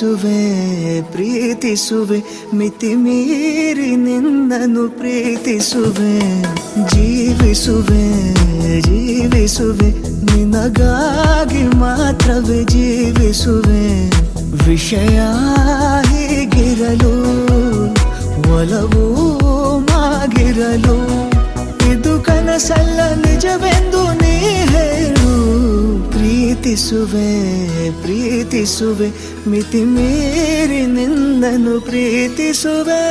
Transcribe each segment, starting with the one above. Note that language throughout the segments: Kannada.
ಪ್ರೀತಿಸುವೆ ಪ್ರೀತಿಸುವೆ ಮಿತಿ ಮೀರಿ ನಿನ್ನನ್ನು ಪ್ರೀತಿಸುವೆ ಜೀವಿಸುವೆ ಜೀವಿಸುವೆ ನಿನಗಾಗಿ ಮಾತ್ರವೇ ಜೀವಿಸುವೆ ವಿಷಯ ಹೀಗಿರಲು ಒಲವು ಮಾಗಿರಲು ಇದು ಕನಸಲ್ಲ ನಿಜವೆಂದು ನೀ ಹೇಳು ಪ್ರೀತಿಸುವೆ ಪ್ರೀತಿಸುವೆ ಮಿತಿ ಮೀರಿ ನಿನ್ನನ್ನು ಪ್ರೀತಿಸುವೆ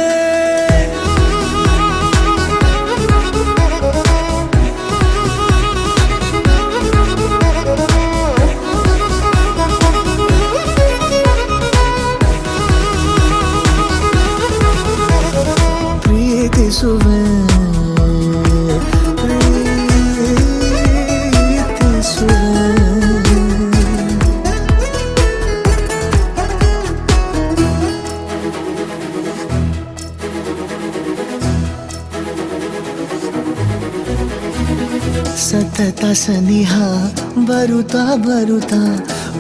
ಪ್ರೀತಿಸುವೆ ಸತತ ಸನಿಹ ಬರುತ್ತಾ ಬರುತ್ತಾ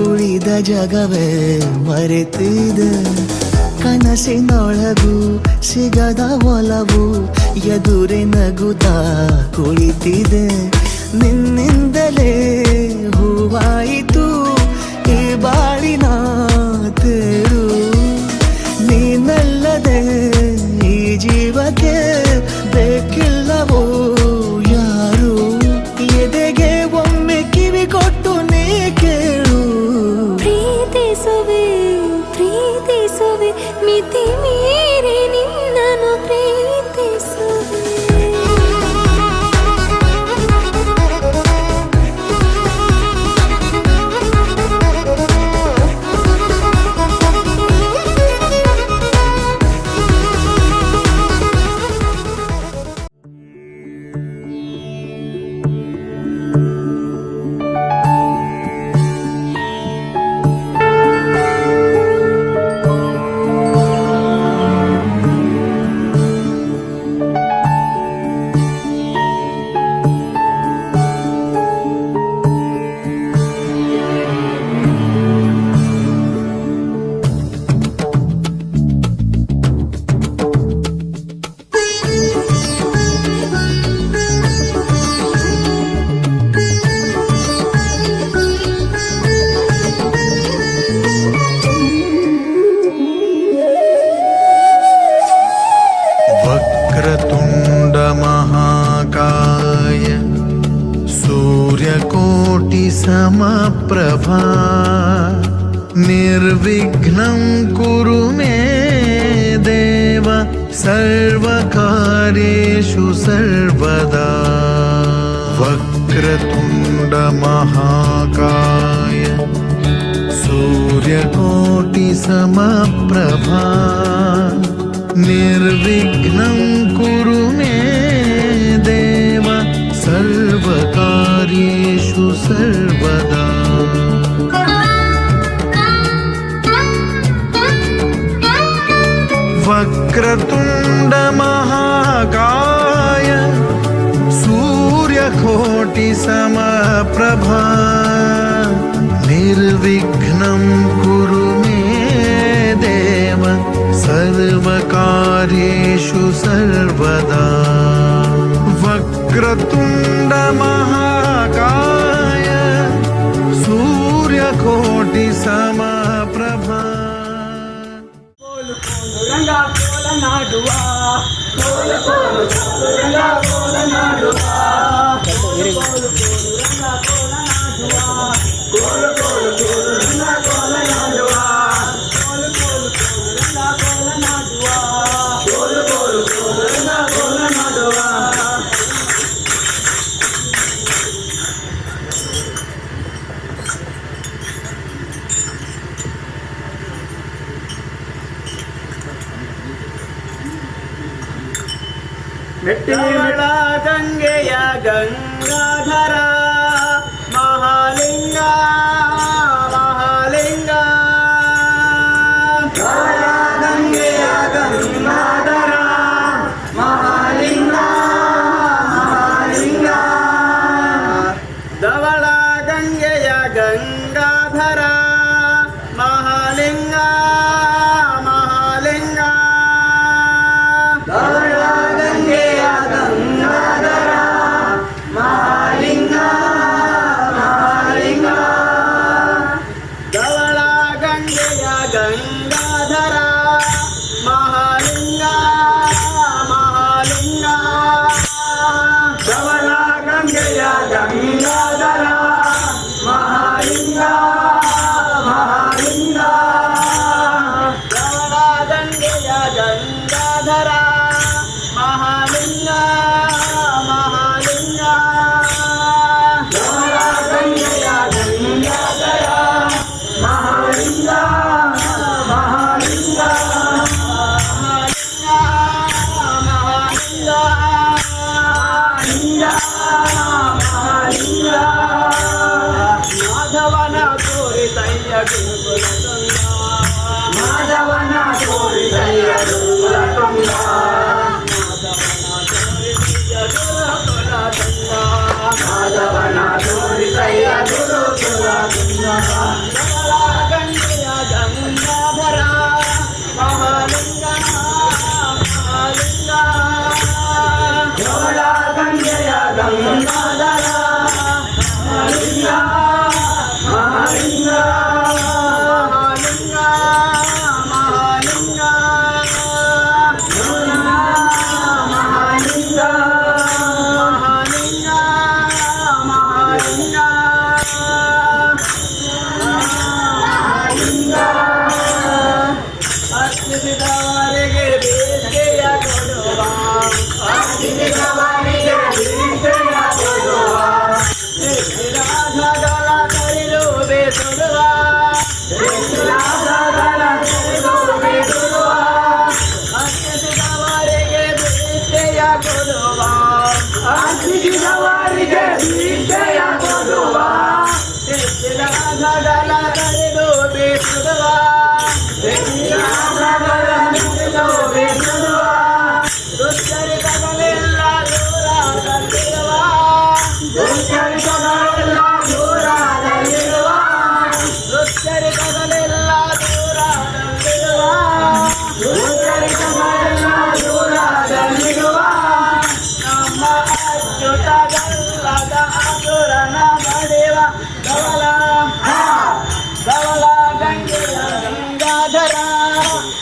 ಉಳಿದ ಜಗವೇ ಮರೆತಿದೆ ಕನಸಿನೊಳಗೂ ಸಿಗದ ಒಲವು ಎದುರೆ ನಗುತ್ತಾ ಕುಳಿತಿದೆ ನಿನ್ನಿಂದಲೇ ಹೂವಾಯಿತು ಈ ಬಾಳಿನ ತೇರು ನೀನಲ್ಲದೆ ಈ ಜೀವಕ್ಕೆ ಬೇಕಿಲ್ಲವೋ ಯಾರು ಎದೆಗೆ ಒಮ್ಮೆ ಕಿವಿ ಕೊಟ್ಟು ನೀ ಕೇಳು ಪ್ರೀತಿಸುವೆ ಪ್ರೀತಿಸುವೆ ಮಿತಿ ಮೀರಿ ನಿನ್ನನ್ನು ಪ್ರೀತಿಸುವೆ वक्रतुण्ड महाकाय सूर्यकोटि समप्रभा निर्विघ्नं कुरु मे देव सर्वकार्येषु सर्वदा वक्रतुण्ड महाकाय सूर्यकोटि समप्रभा निर्विघ्नं कुरु मे देव सर्वकार्येषु सर्वदा वक्रतुण्ड महाकाय सूर्यकोटि समप्रभा निर्विघ्नं कुरु मे देव सर्वकार्येषु सर्वदा वक्रतुण्ड महाकाय सूर्यकोटि समप्रभा ರಂಗ ಕೋಲ ನಾಡುವ ಕೋಲ ಕೋಲು ರಂಗ ಕೋಲ ನಾಡುವ ಕೋಲ ಕೋಲು ರಂಗ ಕೋಲ ನಾಡುವ ಕೋಲ ಕೋಲು ರಂಗ ಕೋಲ ನಾಡುವ ಕೋಲ ಕೋಲು ರಂಗ ಕೋಲ ನಾಡುವ ಕೋಲ ಕೋಲು ರಂಗ ಕೋಲ ನಾಡುವ ಮೆಟ್ಟಿಗಳ ಗಂಗೆಯ ಗಂಗಾಧರ ಮಹಾಲಿಂಗ ಮಹಾಲಿಂಗ ಗಂಗೆಯ ಗಂಗಾಧರ ಮಹಾಲಿಂಗ ಮಹಾಲಿಂಗ ಧವಳ ಗಂಗೆಯ ಗಂಗಾಧರ ಮಹಾಲಿಂಗ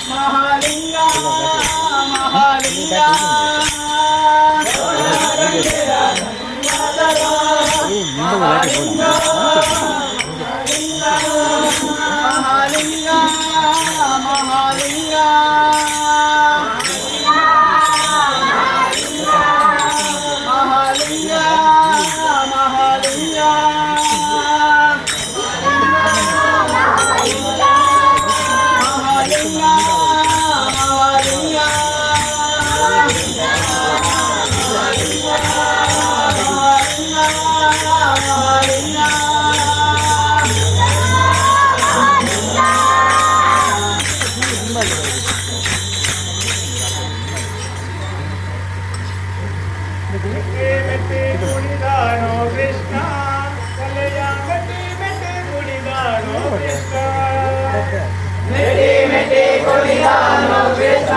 ಮಹಾಲಿಂಗ ಮಹಾಲಿಂಗ ಮಹಾಲಿಂಗ ಮಹಾಲಿಂಗ ಮಹಾಲಿಂಗ ಮಹಾಲಿಂಗ ಕುಣಿದಾನೋ ಕೃಷ್ಣ ಕಲೆಯ ಮೆಟ್ಟಿ ಮೆಟ್ಟಿ ಕುಣಿದಾನೋ ಕೃಷ್ಣ ಮೆಟ್ಟಿ ಮೆಟ್ಟಿ ಕುಣಿದಾನೋ ಕೃಷ್ಣ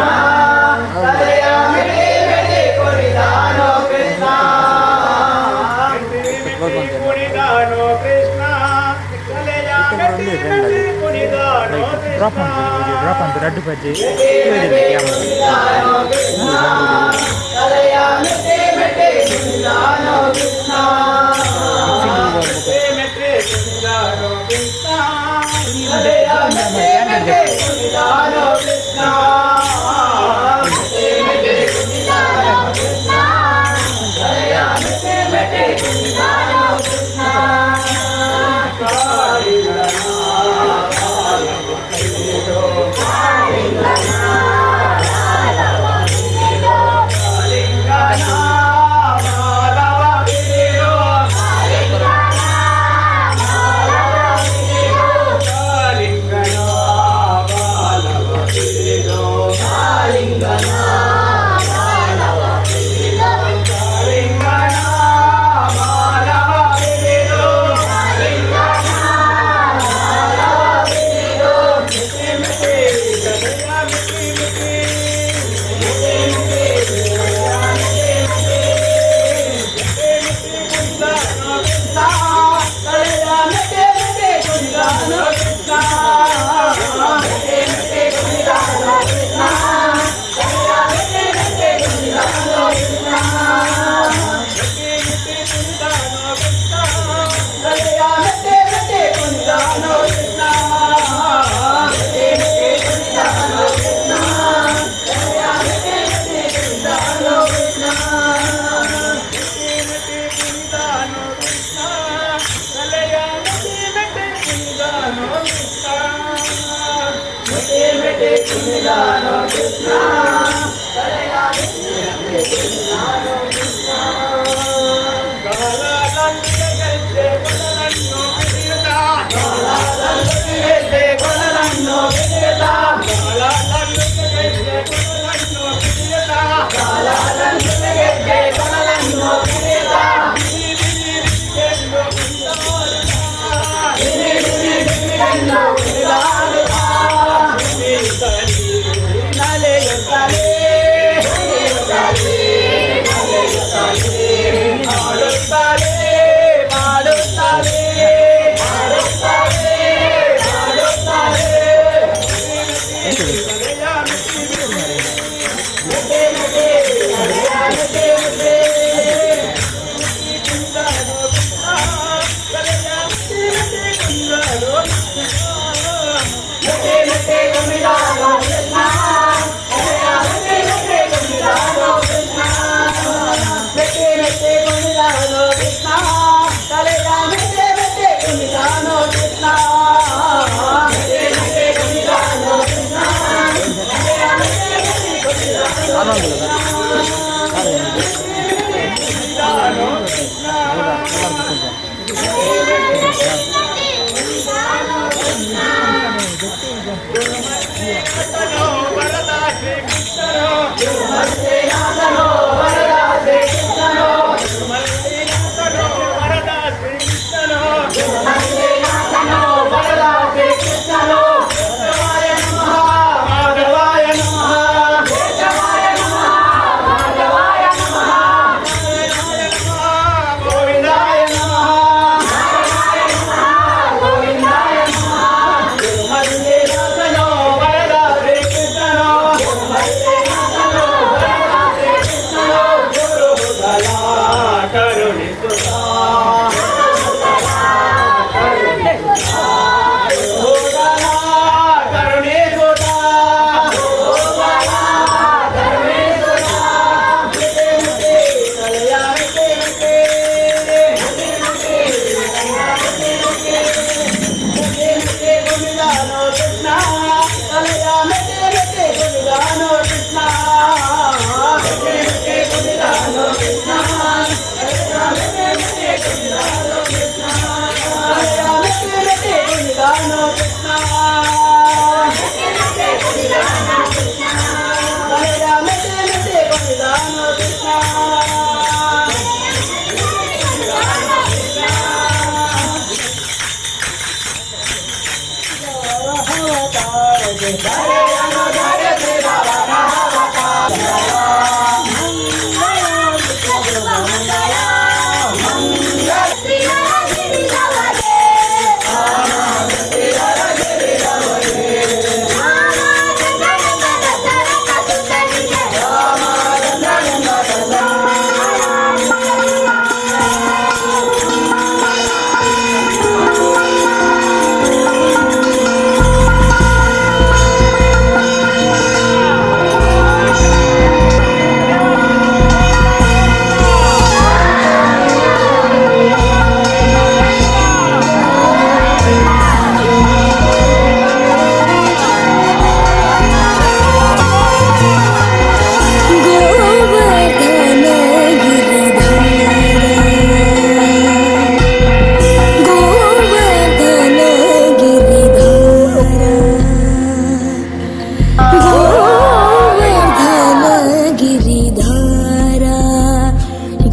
ಕಲೆಯ ಮೆಟ್ಟಿ ಮೆಟ್ಟಿ ಕುಣಿದಾನೋ ಕೃಷ್ಣ ಮೆಟ್ಟಿ ಮೆಟ್ಟಿ ಕುಣಿದಾನೋ ಕೃಷ್ಣ ಕಲೆಯ ಮೆಟ್ಟಿ ಮೆಟ್ಟಿ ಕುಣಿದಾನೋ ಕೃಷ್ಣ ಡ್ರಾಪ್ ಅಂತ ರಡ್ಡು ಬಜ್ಜಿ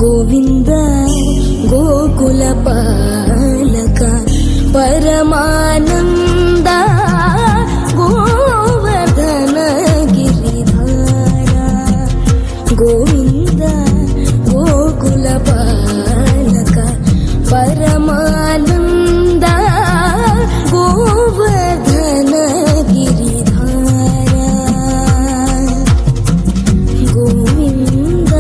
ಗೋವಿಂದ ಗೋಕುಲ ಪಾಲಕ ಪರಮಾನಂದ ಗೋವರ್ಧನ ಗಿರಿಧಾರ ಗೋವಿಂದ ಗೋಕುಲ ಪಾಲಕ ಪರಮಾನಂದ ಗೋವರ್ಧನ ಗಿರಿಧಾರ ಗೋವಿಂದ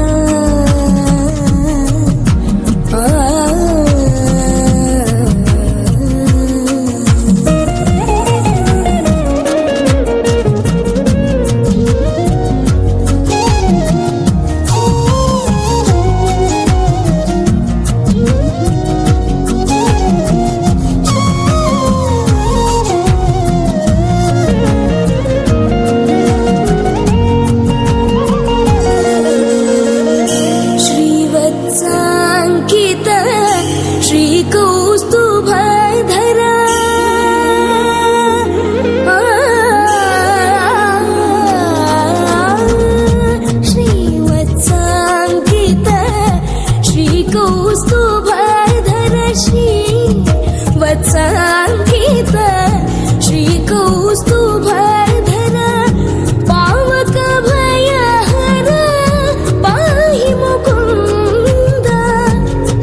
श्रीवत्साङ्कित श्रीकौस्तुभधर श्रीवत्साङ्कित श्रीकौस्तुभधर श्रीवत्साङ्कित श्रीकौस्तुभधर पावक भयहर पाहि मुकुन्द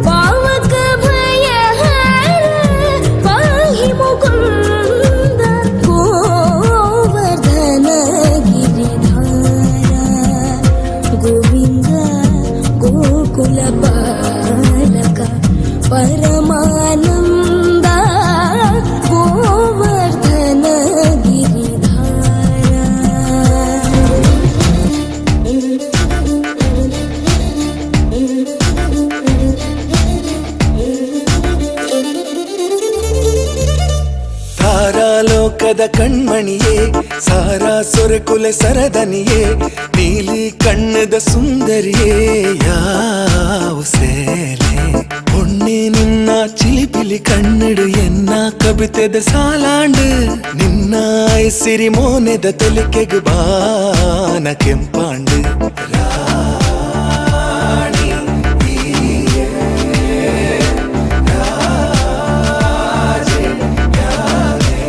पावक भयहर पाहि मुकुन्द गोवर्धन गिरिधार गोविन्द गोकुल पालक परमानन्द गोवर्धन गिरिधार ತಾರಾಲೋಕದ ಕಣ್ಮಣಿಯೇ ಸಾರಾ ಸೊರೆಕುಲೆ ಸರದನಿಯೇ ನೀಲಿ ಕಣ್ಣದ ಸುಂದರಿಯೇ ಯಾವ ಸೇಲೆ பொண்ணே ನಿನ್ನ ಚಿಲಿಪಿಲಿ ಕಣ್ಣಿಡು ಎನ್ನ ಕವಿತೆದ ಸಾಲಾಂಡು ನಿನ್ನ ಸಿರಿ ಮೋನೆದ ತೊಲಿಕೆಗು ಬಾನ ಕೆಂಪಾಂಡು ರಾಣಿ ನೀಯೇ ರಾಜೆ ಯಾರೇ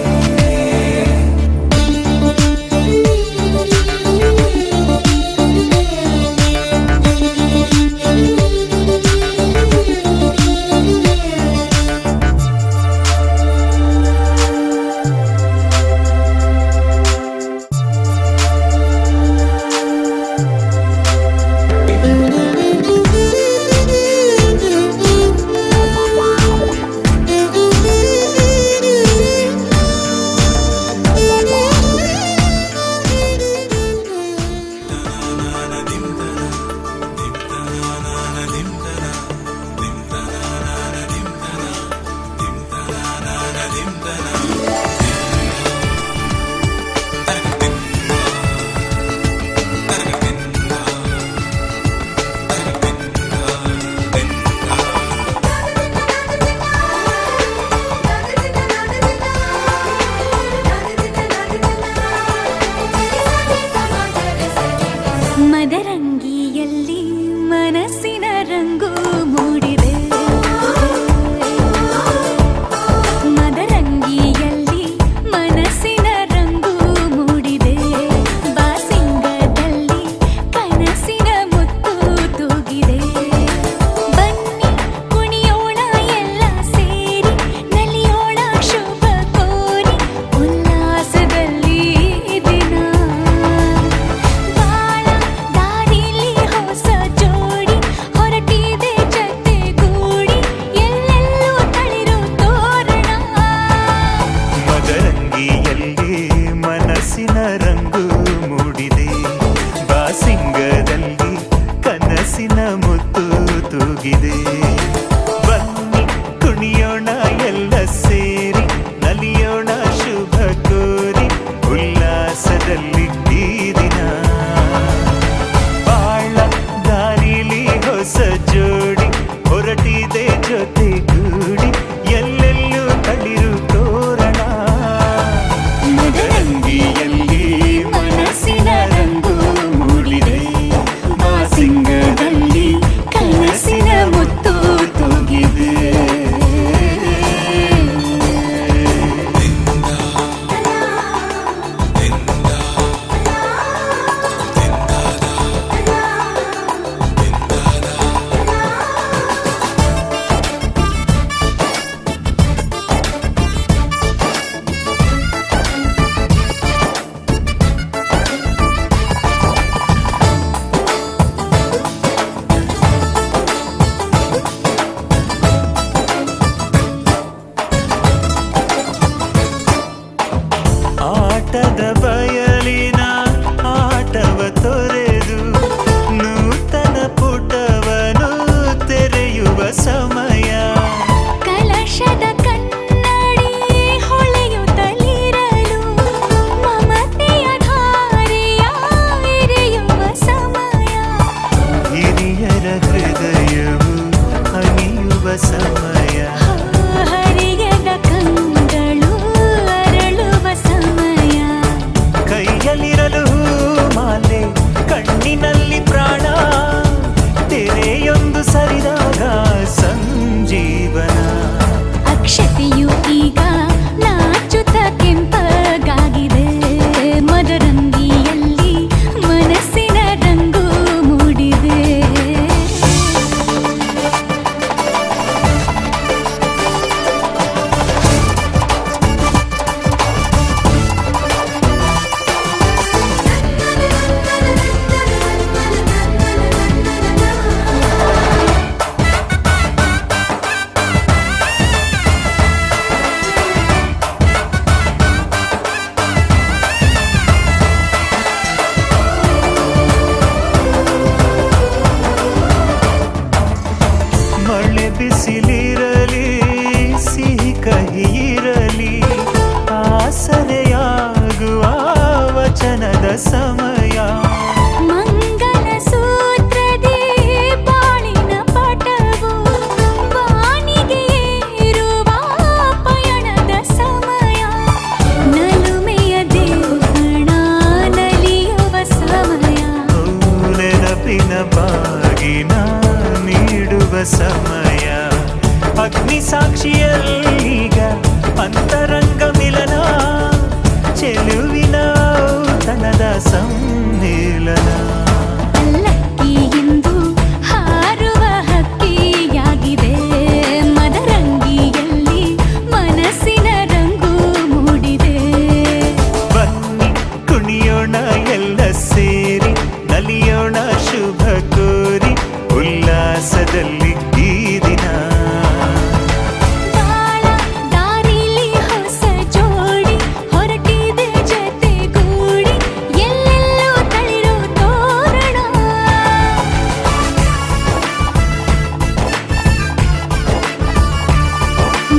ಬಾಸಿಂಗದಲ್ಲಿ ಕನಸಿನ ಮುತ್ತು ತೂಗಿದೆ. ಬನ್ನಿ ಕುಣಿಯೋಣ ಎಲ್ಲ ಸೇರಿ, ನಲಿಯೋಣ ಶುಭ ಕೋರಿ, ಉಲ್ಲಾಸದಲ್ಲಿ ಈ ದಿನ. ಬಾಳ ದಾರಿಲಿ ಹೊಸ ಜೋಡಿ ಹೊರಟಿದೆ ಜೊತೆಗೂಡಿ, ಎಲ್ಲೆಲ್ಲೂ ತಳಿರು ತೋರಣ. ಮದರಂಗಿಯಲ್ಲಿ ಮನಸ್ಸಿನ ರಂಗು ಮೂಡಿದೆ, ಬಾಸಿಂಗದಲ್ಲಿ ಕನಸಿನ ಮುತ್ತು ತೂಗಿದೆ. ಆಟದ ಬಯಲಿನ ಆಟವ ತೊರೆದು ನೂತನ ಪುಟವನು ತೆರೆಯುವ ಸಮಯ. ಕಲಶದ ಕನ್ನಡಿ ಹೊಳೆಯುತ್ತಲಿರಲು ಮಮತೆಯ ಧಾರೆಯ ಎರೆಯುವ ಸಮಯ. ಹಿರಿಯರ ಹೃದಯವು ಅಣಿಯುವ ಸಮಯ. ಹರಿಯದ ಕಂಗಳು ಅರಳುವ ಸಮಯ. ಕೈಯಲ್ಲಿರಲು ಮಾಲೆ, ಕಣ್ಣಿನಲ್ಲಿ ಪ್ರಾಣ, ತೆರೆಯೊಂದು ಸರಿದಾಗ ಸಂಜೀವನ. ಅಕ್ಷತೆಯು ಈಗ ನಾಚುತ್ತ ಕೆಂಪಗಾಗಿದೆ, ಮದರಂಗಿಯಲ್ಲಿ ಮನಸ್ಸಿನ ರಂಗು ಮೂಡಿದೆ. ಮಳೆ ಬಿಸಿಲಿರಲಿ, ಸಿಹಿ ಕಹಿ ಇರಲಿ, ಆಸರೆಯಾಗುವ ವಚನದ ಸಮಯ. ಮಂಗಲ ಸೂತ್ರದಿ ಬಾಳಿನ ಪಟವು ಬಾನಿಗೆ ಏರುವ ಪಯಣದ ಸಮಯ. ನಲುಮೆಯ ದೇವಣ ನಲಿಯುವ ಸಮಯ. ನೆನಪಿನ ಬಾಗಿನ ನೀಡುವ ಸಮಯ. ಅಗ್ನಿ ಸಾಕ್ಷಿಯಲ್ಲೀಗ ಅಂತರಂಗ ಮಿಲನ, ಚೆಲುವಿನ ಔತಣದ ಸಮ್ಮಿಲನ. ಪಲ್ಲಕ್ಕಿ ಇಂದು ಹಾರುವ ಹಕ್ಕಿಯಾಗಿದೆ, ಮದರಂಗಿಯಲ್ಲಿ ಮನಸ್ಸಿನ ರಂಗು ಮೂಡಿದೆ. ಬನ್ನಿ ಕುಣಿಯೋಣ ಎಲ್ಲ ಸೇರಿ, ನಲಿಯೋಣ ಶುಭ ಕೋರಿ, ಉಲ್ಲಾಸದಲ್ಲಿ ಈ ದಿನ. ಬಾಳ ದಾರಿಲಿ ಹೊಸ ಜೋಡಿ ಹೊರಟಿದೆ ಜೊತೆಗೂಡಿ, ಎಲ್ಲೆಲ್ಲೂ ತಳಿರು ತೋರಣ.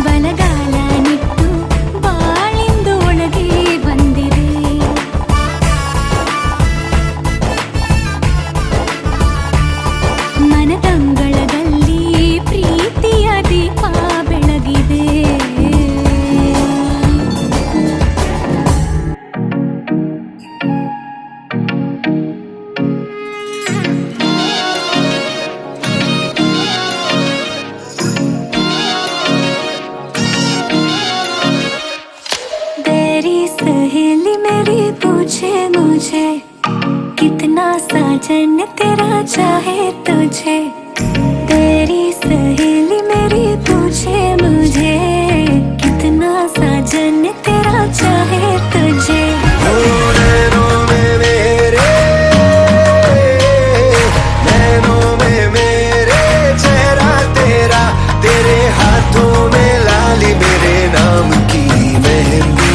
ಬಲಗಾಲ ನಿಟ್ಟು ಬಾಳಿಂದು ಒಳಗೆ ಬಂದಿದೆ. ಮನದಂಗಳದಲ್ಲಿ ಪ್ರೀತಿಯ ದೀಪ ಬೆಳಗಿದೆ. तेरी सहेली मेरी पूछे मुझे, कितना साजन तेरा चाहे तुझे. तेरी सहेली मेरी पूछे मुझे, कितना साजन तेरा चाहे तुझे. नैनों में मेरे, नैनों में मेरे चेहरा तेरा, तेरे हाथों में लाली मेरे नाम की मेहंदी.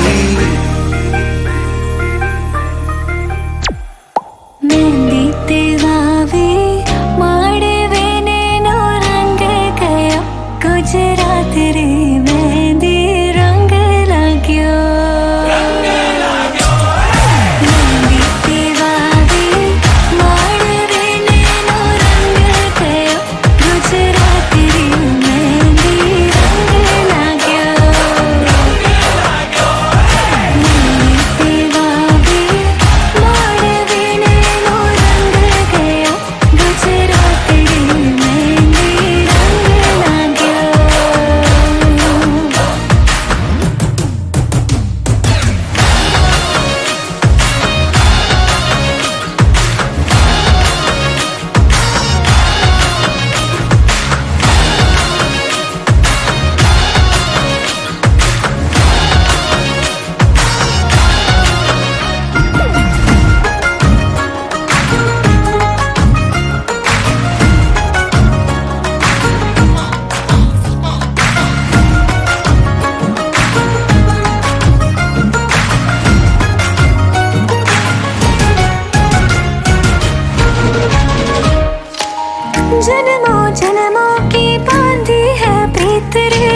मेहंदी जन्मों जन्मों की बांधी है प्रीत रे,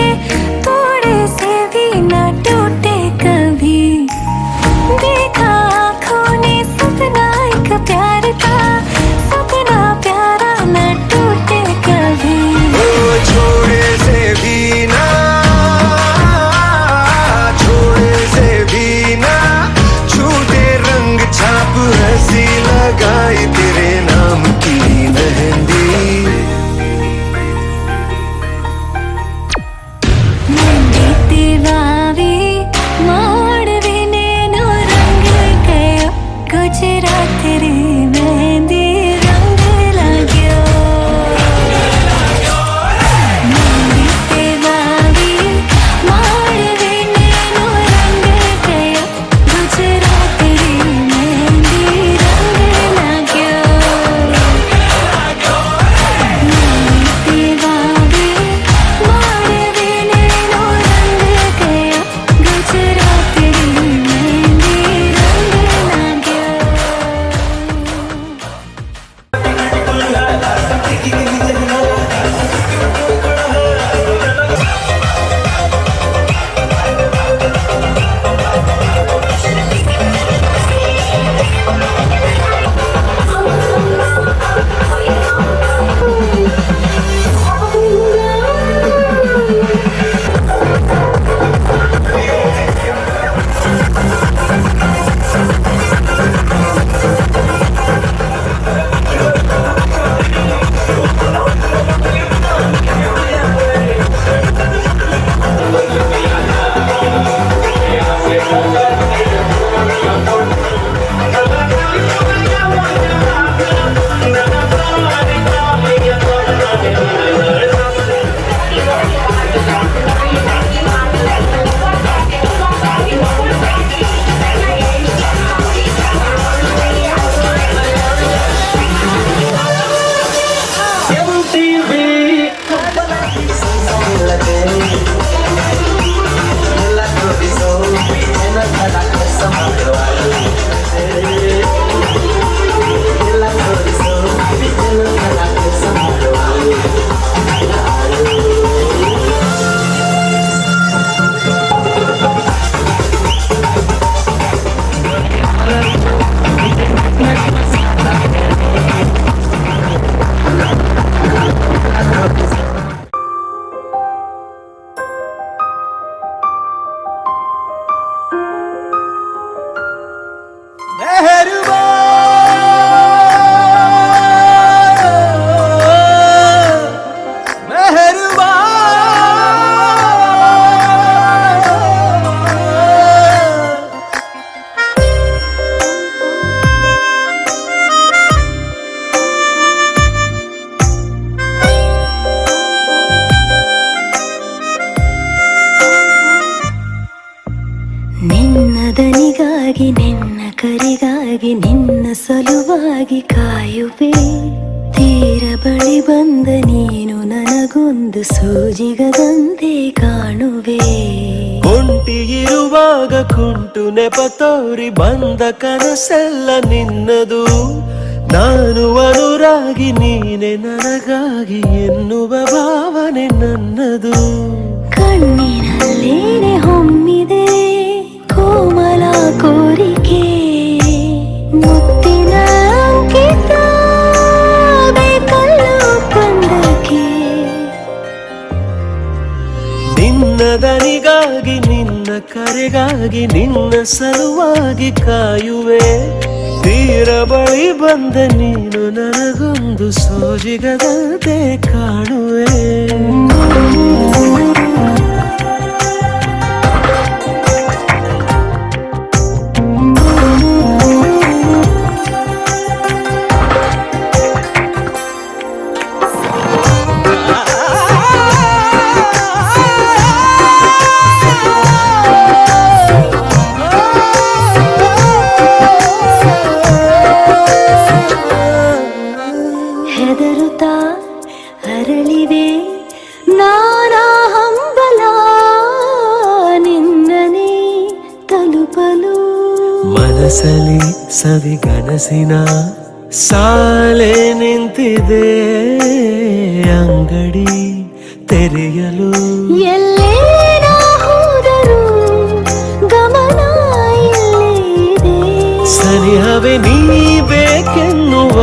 थोड़े से भी न टूटे कभी। देखा आँखों ने सपना एक प्यार का, सपना प्यारा न टूटे कभी। ओ छोड़े से भी ना, छोड़े से भी ना छूटे रंग छाप हंसी लगाई तेरे नाम की मेहंदी। मेहंदी वावी मोड़वी नेनो रंग गयो, गुजरात रे मेहंदी रंग लाग्यो। मेहंदी वावी मोड़वी नेनो रंग गयो, गुजरात रे मेहंदी रंग लाग्यो। मेहंदी वावी मोड़वी नेनो रंग गयो, गुजरात रे मेहंदी रंग लाग्यो। ನಿನ್ನ ದನಿಗಾಗಿ ನಿನ್ನ ಕರೆಗಾಗಿ ನಿನ್ನ ಸಲುವಾಗಿ ಕಾಯುವೆ, ತೀರ ಬಳಿ ಬಂದ ನೀನು ನನಗೊಂದು ಸೂಜಿಗದಂತೆ ಕಾಣುವೆ. ಒಂಟಿ ಇರುವಾಗ ಕುಂಟು ನೆಪ ತೋರಿ ಬಂದ ಕನಸೆಲ್ಲ ನಿನ್ನದು, ನಾನು ಅನುರಾಗಿ ನೀನೆ ನನಗಾಗಿ ಎನ್ನುವ ಭಾವನೆ ನನ್ನದು. ಕಣ್ಣಿನಲ್ಲೇನೆ ಹೊಮ್ಮಿದೆ ಕೋಮಲ ಕೋರಿಕೆ, ಮುತ್ತಿನ ಅಂಕಿತ ಬೇಕಲ್ಲ ಕಂದಕ್ಕೆ. ನಿನ್ನ ದನಿಗಾಗಿ ನಿನ್ನ ಕರೆಗಾಗಿ ನಿನ್ನ ಸಲುವಾಗಿ ಕಾಯುವೆ, ತೀರ ಬಳಿ ಬಂದ ನೀನು ನನಗೊಂದು ಸೋಜಿಗದಂತೆ ಕಾಣುವೆ. ಹೆದರುತ್ತಾ ಅರಳಿವೆ ನಾನಾ ಹಂಬಲ, ನಿನ್ನನೇ ತಲುಪಲು ಮನಸಲಿ ಸವಿಗನಸಿನ ಸಾಲೆ ನಿಂತಿದೆ ಅಂಗಡಿ ತೆರೆಯಲು. ಎಲ್ಲೇ ನಾ ಹೋದರೂ ಗಮನ ಇಲ್ಲೇ ಇದೆ. ಸನಿಹವೇ ನೀ ಬೇಕೆನ್ನುವ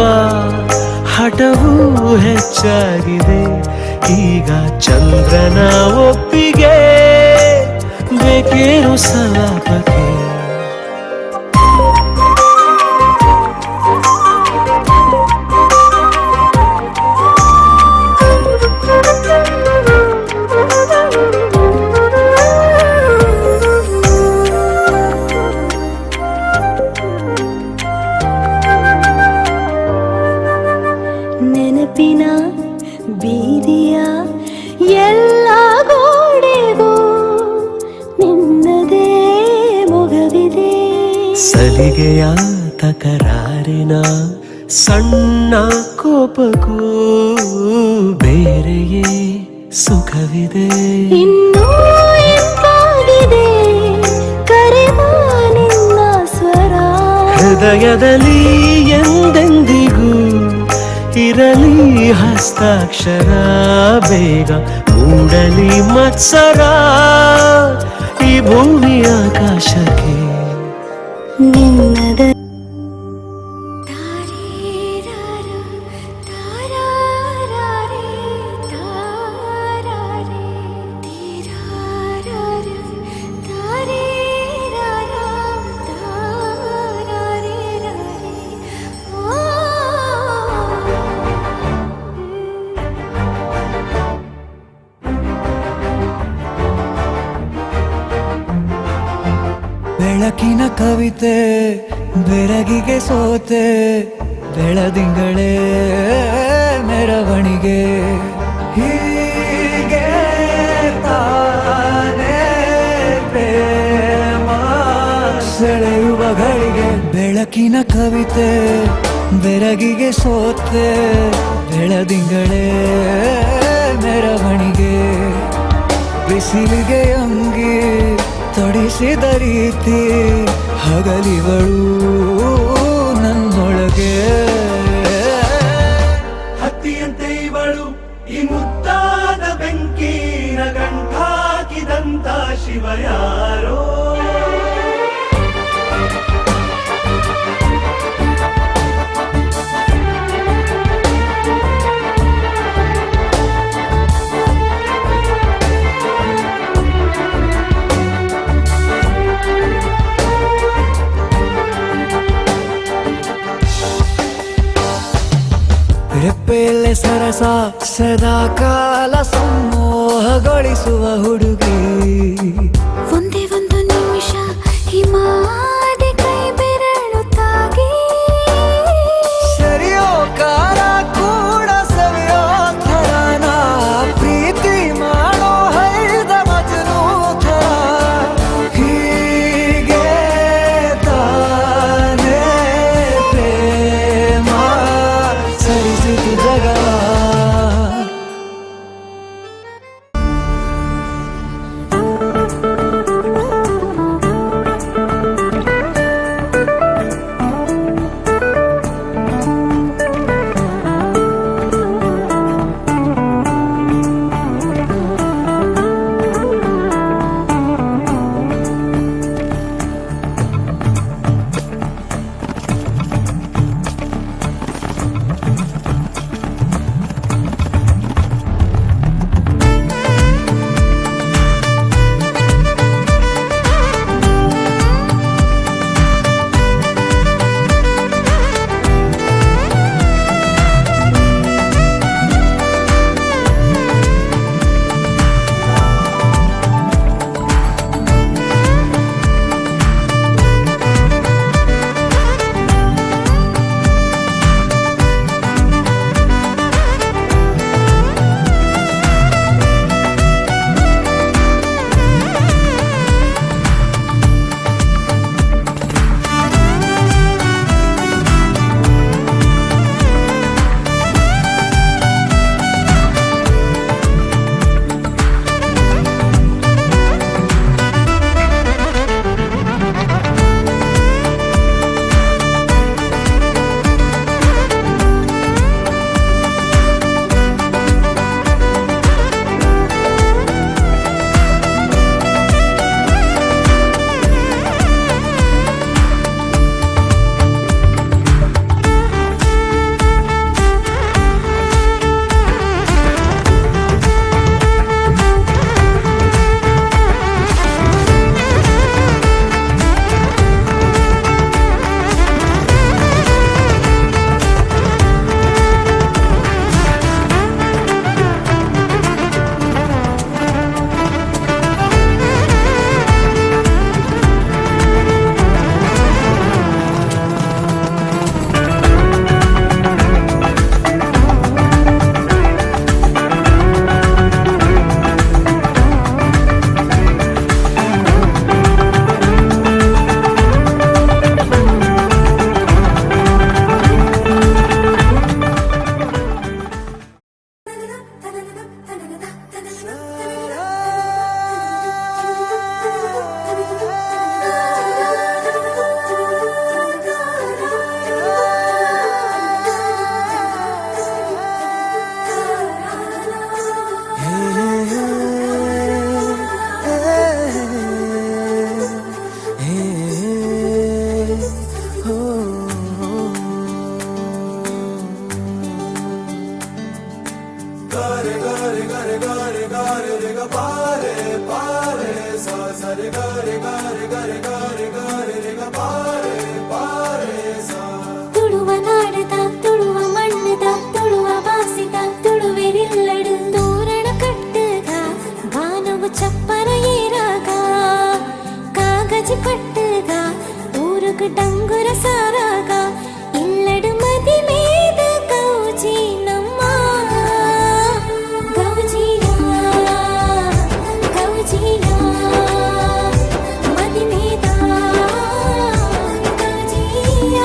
ಹಠವೂ ಹೆಚ್ಚಾಗಿದೆ. ಈಗ ಚಂದ್ರನ ಒಪ್ಪಿಗೆ ಬೇಕೇನು ಸಲಾಪಕ್ಕೆ. ನೆನಪಿನ ಬೀದಿಯ ಎಲ್ಲ ಗೋಡೆಗೂ ನಿನ್ನದೇ ಮೊಗವಿದೆ. ಸಲಿಗೆಯ ತಕರಾರಿನ ಸಣ್ಣ ಕೋಪಕ್ಕೂ ಬೇರೆಯೇ ಸುಖವಿದೆ. ಇನ್ನೂ ಎಂತಾಗಿದೆ ಕರೆವ ನಿನ್ನ ಸ್ವರ. ಹೃದಯದಲ್ಲಿ ಎಂದೆಂದಿಗೂ ಇರಲಿ ಹಸ್ತಾಕ್ಷರ. ಬೇಗ ಮೂಡಲಿ ಮತ್ಸರ ಈ ಭೂಮಿ ಆಕಾಶಕ್ಕೆ. ನಿನ್ನದ ಬೆಳಕಿನ ಕವಿತೆ ಬೆರಗಿಗೆ ಸೋತೆ. ಬೆಳದಿಂಗಳೇ ಮೆರವಣಿಗೆ ಹೀಗೆ ತಾನೇ ಪ್ರೇಮ ಸೆಳೆಯುವ ಗಳಿಗೆ. ಬೆಳಕಿನ ಕವಿತೆ ಬೆರಗಿಗೆ ಸೋತೆ. ಬೆಳದಿಂಗಳೇ ಮೆರವಣಿಗೆ ಬಿಸಿಲಿಗೆ ಅಂಗಿ ತೊಡಿಸಿದ ರೀತಿ ಹಗಲಿಗಳು ನನ್ನೊಳಗೆ. ಹತ್ತಿಯಂತೆ ಇವಳು ಈ ಮುದ್ದಾದ ಬೆಂಕಿನ ಗಂಟಾಕಿದಂತ ಶಿವ ಯಾರೋ. ರೆಪ್ಪೆಯಲ್ಲೇ ಸರಸ ಸದಾ ಕಾಲ ಸಂಮೋಹಗೊಳಿಸುವ ಹುಡುಗಿ. ಒಂದೇ ಒಂದು ನಿಮಿಷ ಹಿಮಾದಿ ಕೈ ಬೆರಳು ತಾಗಿ. ಸರಿಯೋ ಕಾರ ಕೂಡ ಸವಿಯೋ ಥರನ ಪ್ರೀತಿ ಮಾಡೋ ಹೈದ ಮಜನು ಥರ. ಹೀಗೆ ತಾನೇ ಪ್ರೇಮ ಸರಿಸಿತು ಜಗ. ಪಾರೆ ಪಾರೆ ಸಾ ಸರಿ ಗರಿ ಗರಿ ಗರಿ ಗರಿ ಗರಿ ರಿ ಗ ಪಾರೆ ಪಾರೆ ಸಾ ತುಳುವ ನಾಡದ ತುಳುವ ಮಣ್ಣದ ತುಳುವ ಬಾಸಿದ ತುಳುವೆರಿಲ್ಲಡು ತೋರಣ ಕಟ್ಟಗ ಗಾನವು ಚಪ್ಪರ ಏರಾಗ ಕಾಗಜಿ ಪಟ್ಟಗ ಊರುಗು ಡಂಗುರ ಸಾರಾಗ ಇಲ್ಲಡು ಮದಿ ಮೇದ ಗೌಜಿ ನಮ್ಮ ಗೌಜಿಯ ಗೌಜಿಯ ಮದಿ ಮೇದ ಗೌಜಿಯ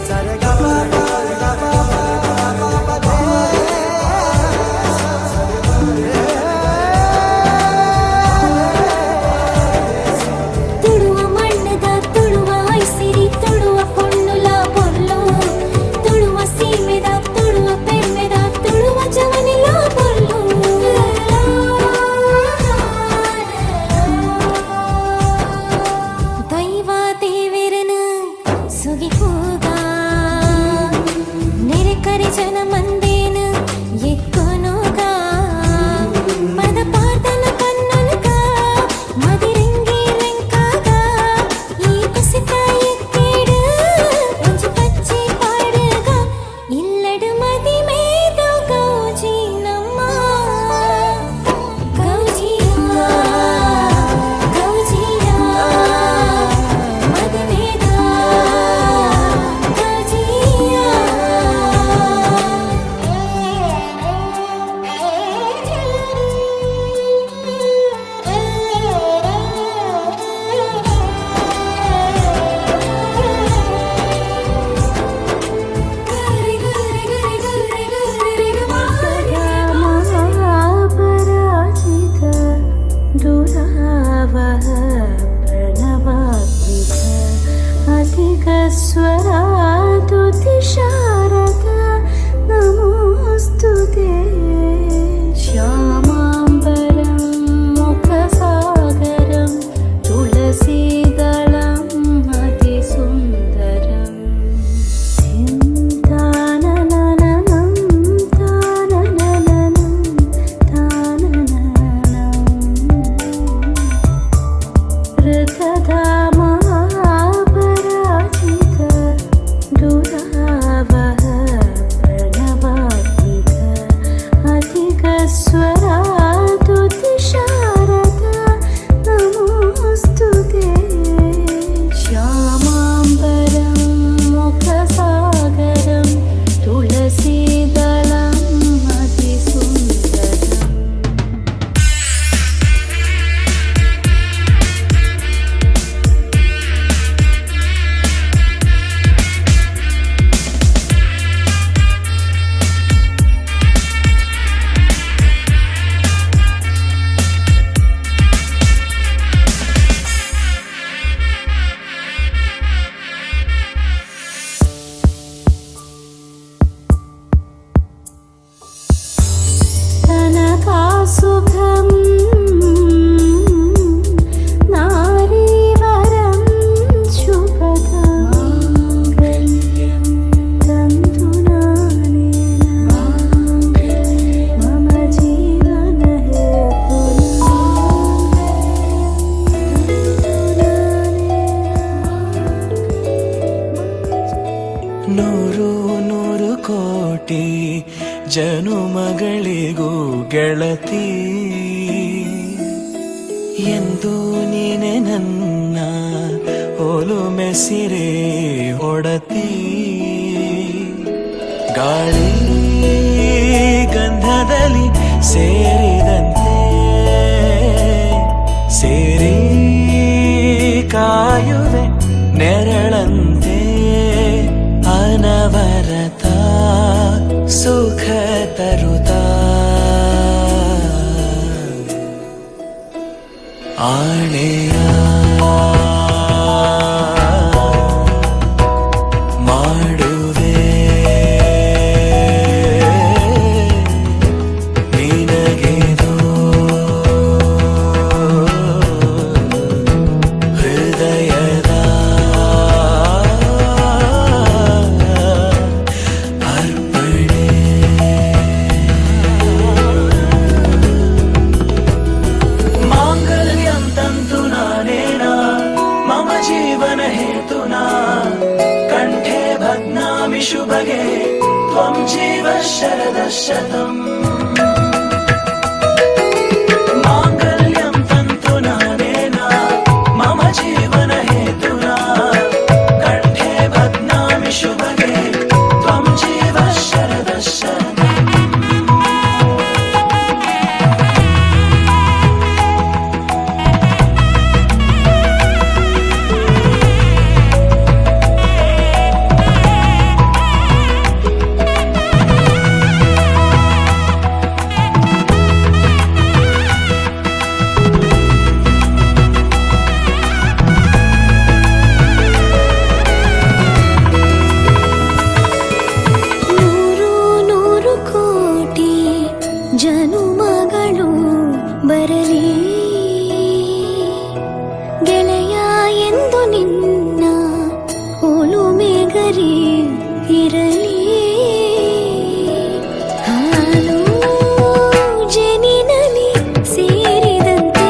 ಸರಿ ಗ ಪಾರೆ ಗ ತುಳುವ ಮಣ್ಣದ ತುಳುವ ಐಸಿರಿ ತುಳುವ ಪೊಣ್ಣುಲ ಪೊರ್ಲು ತುಳುವ ಸೀಮೆದ ತುಳುವ ಪೆಮ್ಮೆದ ತುಳುವ ಜವನಿಲ ಪೊರ್ಲು ದೈವ ದೇವೆರನು ಸುಗಿ ಹೋಗ ನೆರೆಕರಿ ಜನ ಮಂದೇನು ಎಕ್ಕೊನೋಗ ಪದ ಪಾರ್ದನ ಕನ್ನನಗ ಮದಿರಂಗಿ ಲೆಂಕಾಗ ಈ ಕುಸಿತ ಎಕ್ಕೇಡು ಒಂಜಿ ಪಚ್ಚಿ ಪಾಡುಗ ಇಲ್ಲಡು ಮದಿ ಮೇದ ಗೌಜಿ ನಮ್ಮ ಗೌಜಿಯ ಗೌಜಿಯ ಮದಿ ಮೇದ स्वरातुतिशारद नमोस्तुते श्यामाम्बरं मुखसागरं तुलसीदलम् अतिसुन्दरम् ताननननं ताननननं ताननननं ऋतधामापराजित दुरावह प्रणवात्मिक अधिकस्वरातुतिशारद नमोस्तुते श्यामाम्बरं मुखसागरं तुलसीदलम् अतिसुन्दरम् तनकासुखं नारीवरं शुभदं तन्तुनानेन मम ನೂರು ನೂರು ಕೋಟಿ ಜನುಮಗಳಿಗೂ ಗೆಳತಿ ಎಂದು ನೀನೆ ನನ್ನ ಒಲುಮೆಸಿರೆ ಒಡತಿ ಗಾಳಿ ಗಂಧದಲ್ಲಿ ಸೇರಿದಂತೆ ಸೇರಿ ಕಾಯುವೆ ನೆರಳಂತೆ ಅನವರತ ಸುಖ ತರುತ್ತಾ ಆಣೆಯ ಮಾಡುವೆ ನಿನಗೆದೋ ಹೃದಯದ ಅರ್ಪಣೆ शुभगे त्वं जीव शरदः शतम् माङ्गल्यं तन्तुना नेन मम जीवन हेतुना कण्ठे बध्नामि शुभगे त्वं जीव शरदः शतम् ಜನುಮಗಳು ಬರಲಿ ಗೆಳೆಯ ಎಂದು ನಿನ್ನ ಒಲುಮೆಗರಿ ಇರಲಿ ಹಾಲು ಜನಿನಲಿ ಸೇರಿದಂತೆ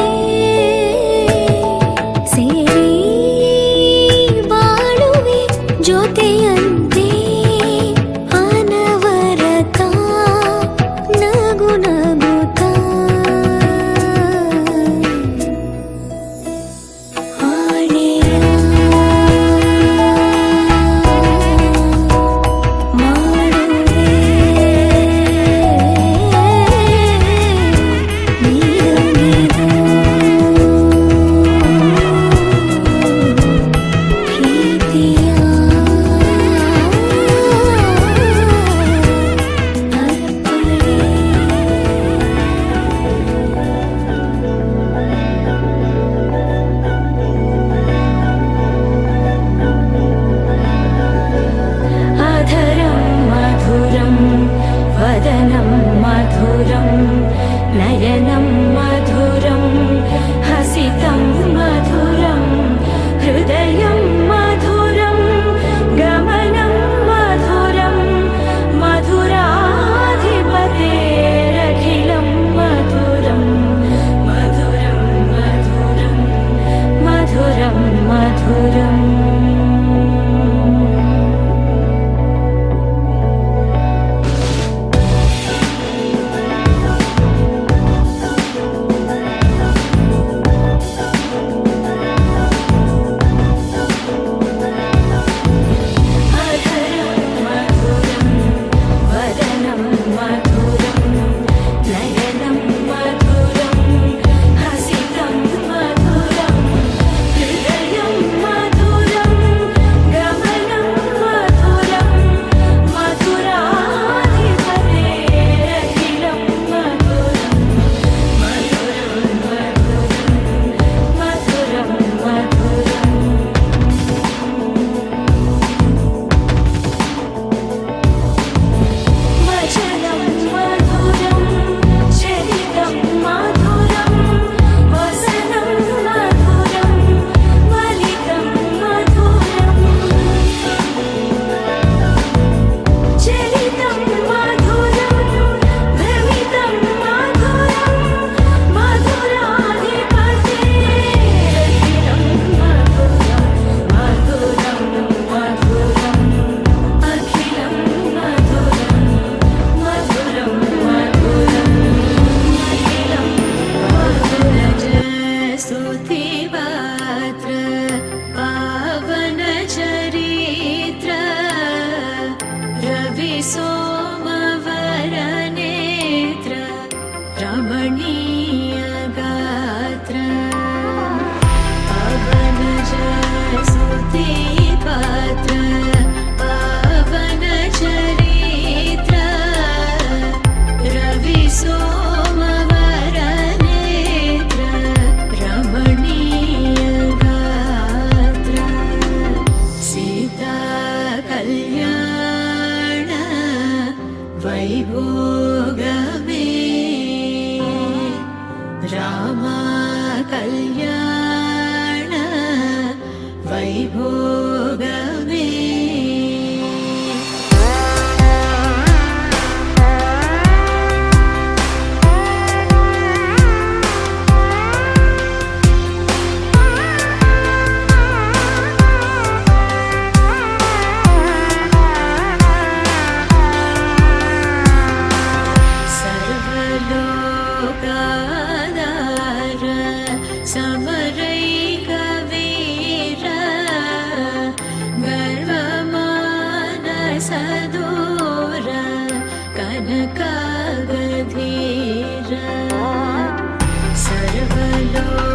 ಸೇರಿ ಬಾಳುವೆ ಜೊತೆಯಂತೆ ಅನವರತ ನಗು ನಗುತ್ತಾ ಆಣೆಯ ಮಾಡುವೆ ನೀರನಿದು ಪ್ರೀತಿಯ अधरं मधुरं वदनं मधुरं नयनं मधुरं हसितं मधुरं हृदयं मधुरं गमनं मधुरं मधुराधिपतेरखिलं मधुरं मधुरं मधुरं मधुरं मधुरम् सदूर कनकागधीर सर्वलोकाधार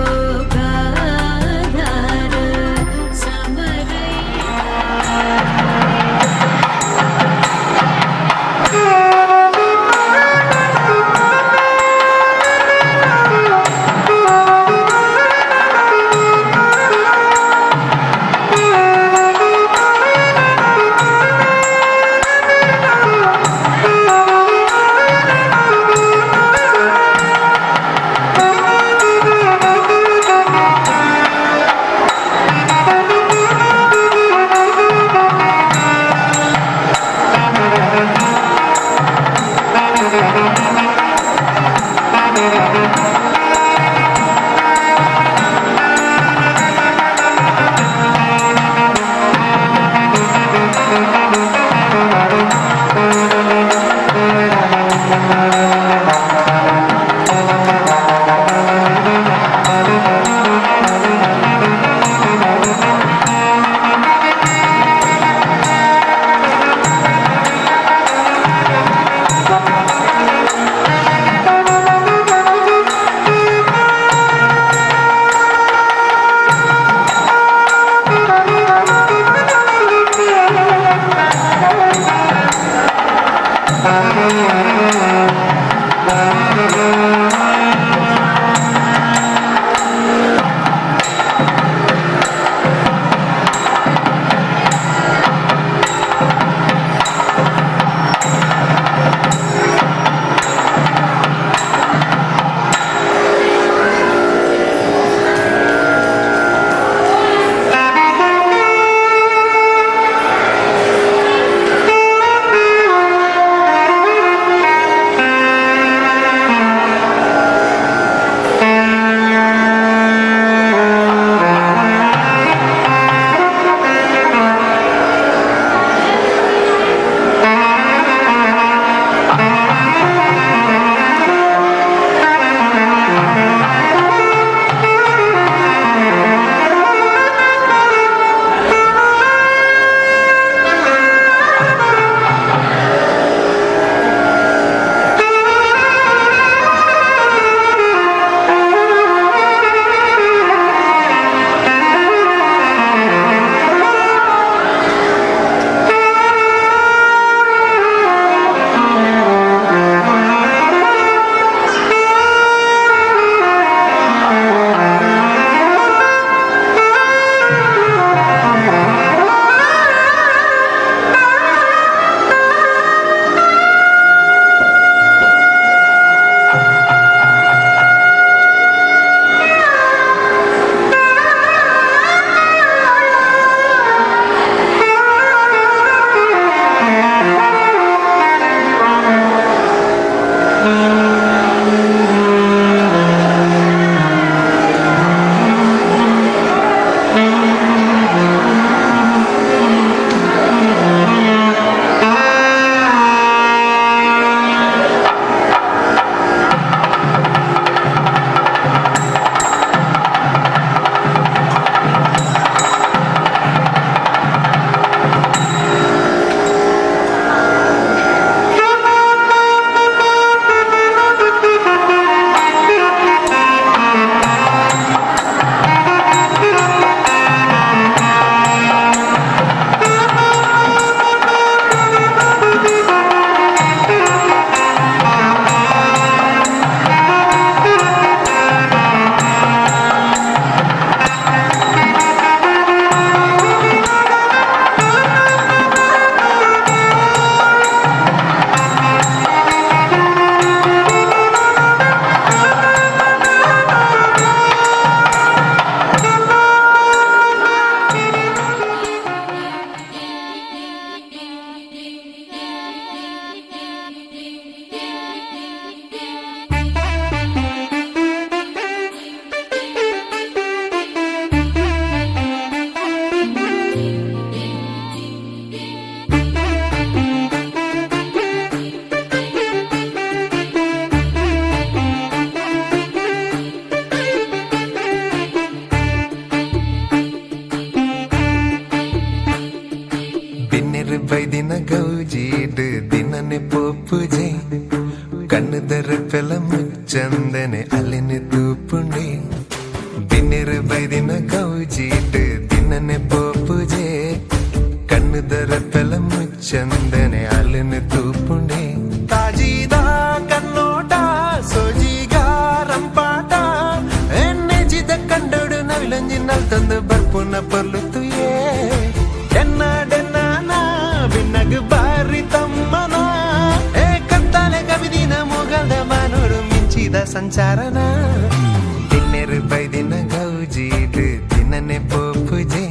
ದಿನ್ನೆರು ಬೈದಿನ ಗೌಜೀಡು ದಿನನೆ ಪೋಪುಜೆ ಕಣ್ಣುದರ ಪೆಲ ಮುಚ್ಚಂದನೆ ಅಲ್ಲಿನ ತೂಪುಂಡೆ ದಿನ್ನೆರು ಬೈದಿನ ಗೌಜೀಡು ದಿನನೆ ಪೋಪುಜೆ ಕಣ್ಣುದರ ಪೆಲ ಮುಚ್ಚಂದನೆ ಅಲ್ಲಿನ ತೂಪುಂಡೆ ತಾಜೀದ ಕನ್ನೋಟ ಸೋಜಿಗ ರಂಪಾಟ ಎಣ್ಣೆಜಿದ ಕಂಡೋಡು ನವಿಲಂಜಿನಲ್ ತಂದು ಬರ್ಪುನ ಪರ್ಲುತ್ತುಯೇ ಎನ್ನಡೆನ್ನ ಬಿನ್ನಗು ಬಾರಿ ತಮ್ಮನ ಏ ಕತ್ತಲೆ ಕವಿದಿನ ಮೊಗದ ಮಾನೋಡು ಮಿಂಚಿದ ಸಂಚಾರನ ದಿನ್ನೆರು ಬೈದಿನ ಗೌಜೀಡು ದಿನನೆ ಪೋಪುಜೆ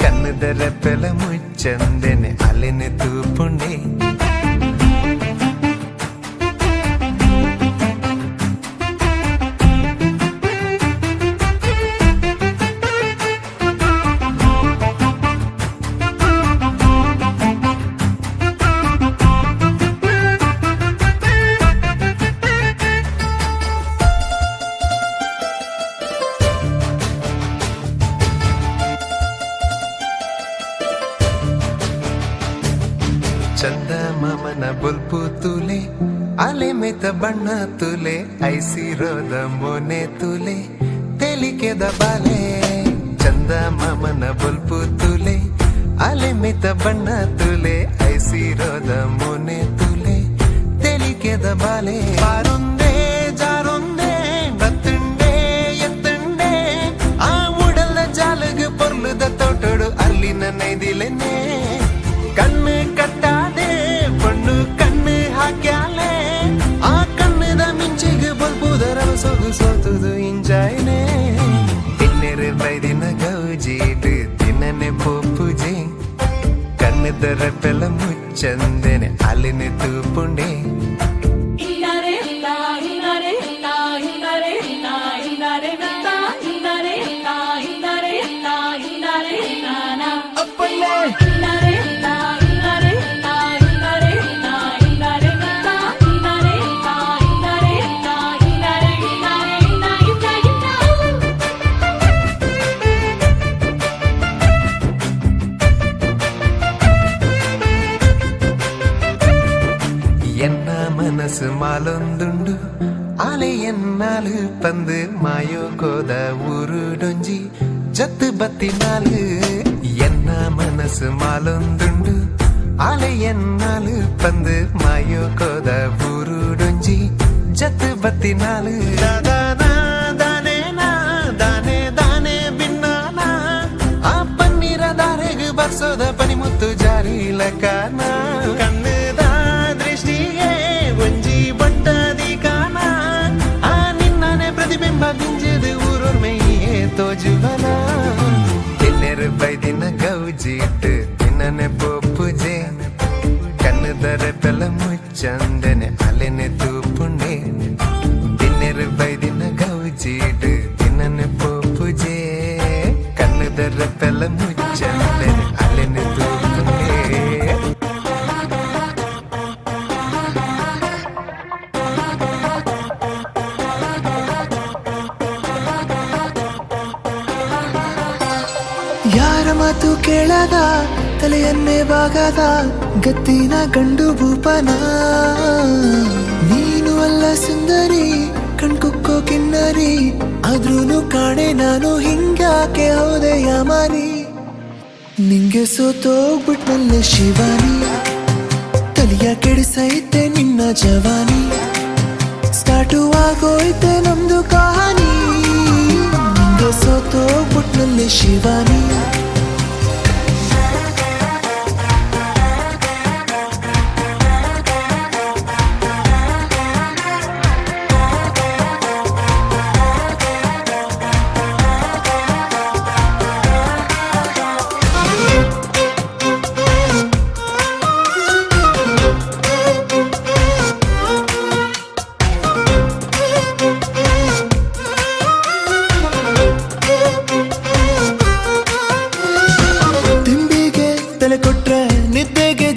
ಕಣ್ಣುದರ ಪೆಲ ಮುಚ್ಚಂದೆನೆ ಅಲ್ಲಿನ ತೂಪುಂಡೆ ಚಂದ ಮಾಮನ ಬೊಲ್ಪು ತುಲೆ ಅಲೆ ಮೆತ ಬಣ್ಣ ತುಲೆ ಐಸಿರೋದ ಮೊನೆ ತುಲೆ ತೆಲಿಕೆದ ಬಾಲೆ ಚಂದ ಮಾಮನ ಬೊಲ್ಪು ತುಲೆ ಅಲೆ ಮೆತ ಬಣ್ಣ ತುಲೆ ಐಸಿರೋದ ಮೊನೆ ತುಲೆ ತೆಲಿಕೆದ ಬಾಲೆ ಬಾರೊಂದೇ ಜಾರೊಂದೇ ಬತ್ತುಂಡೆ ಎತ್ತುಂಡೆ ಆ ಮೂಡಲ ಜಾಲಗ ಪೊರ್ಲುದ ತೋಟೋಡು ಅಲ್ಲಿನ ನೈದಿಲೆನೆ ಕಣ್ಣು ಕಟ್ಟಾದೆ ಬಣ್ಣು ಕಣ್ಣು ಹಾಕ್ಯಾಲೆ ಆ ಕಣ್ಣದ ಮಿಂಚಿಗೆ ಬಲ್ಬುದರ ಸೊಗು ಸೋತುದು ಇಂಜಾಯ್ನೆ ದಿನ್ನೆರು ಬೈದಿನ ಗೌಜೀಡು ದಿನನೆ ಪೋಪುಜೆ ಕಣ್ಣದರ ಪೆಲ ಮುಚ್ಚಂದೆನೆ ಅಲ್ಲಿನ ತೂಪುಂಡೆ என்ன மனசு மாலொந்துண்டு அலை என்னாலு பந்து மாயோ கோத ஊருடொஞ்சி ஜத்து பத்தி நாலு என்ன மனசு மாலொந்துண்டு அலை என்னாலு பந்து மாயோ கோத ஊருடொஞ்சி ஜத்து பத்தி நாலு தானே தானே தானே பின்னானா ಆ ಪನ್ನೀರ ದಾರೆಗೆ ಬರ್ಸೋದ ಪನಿಮುತ್ತು ಜಾರಿ ಲಕಾನ ಕಣ್ಣದ ದೃಷ್ಟಿಗೆ ಒಂಜಿ ಬಟ್ಟದಿ ಕಾನ ಆ ನಿನ್ನನೆ ಪ್ರತಿಬಿಂಬ ದಿಂಜದು ಊರೊರ್ಮೆಯೇ ತೋಜುವನ ದಿನ್ನೆರು ಬೈದಿನ ಗೌಜೀಡು ದಿನನೆ ಪೋಪುಜೆ ಕಣ್ಣುದರ ಪೆಲ ಮುಚ್ಚಂದೆನೆ ಅಲೆನೆ ತೂಪುಂಡೆ ದಿನ್ನೆರು ಬೈದಿನ ಗೌಜೀಡು ದಿನನೆ ಪೋಪುಜೆ ಕಣ್ಣುದರ ಪೆಲ ಮುಚ್ಚಂದೆನೆ ಅಲೆನೆ ತೂಪುಂಡೆ ಯಾರ ಮಾತು ಕೇಳದ ತಲೆಯನ್ನೇ ಬಾಗದ ಗತ್ತಿನ ಗಂಡು ಭೂಪನ ನೀನು ಅಲ್ಲ ಸುಂದರಿ ಕಣ್ಕುಕ್ಕೋ ಕಿನ್ನರಿ ಆದ್ರೂನು ಕಾಣೆ ನಾನು ಹಿಂಗ್ಯಾಕೆ ಹೌದೆ ಯಾಮಾರಿ ನಿಂಗೆ ಸೋತೋಗ್ಬಿಟ್ನಲ್ಲೇ ಶಿವಾನಿ ತಲಿಯ ಕೆಡಿಸೈತೆ ನಿನ್ನ ಜವಾನಿ ಸ್ಟಾರ್ಟು ಆಗೋಯ್ತೆ ನಮ್ದು ಕಹಾನಿ ನಿಂಗೆ ಸೋತೋಗ್ಬಿಟ್ನಲ್ಲೇ ಶಿವಾನಿ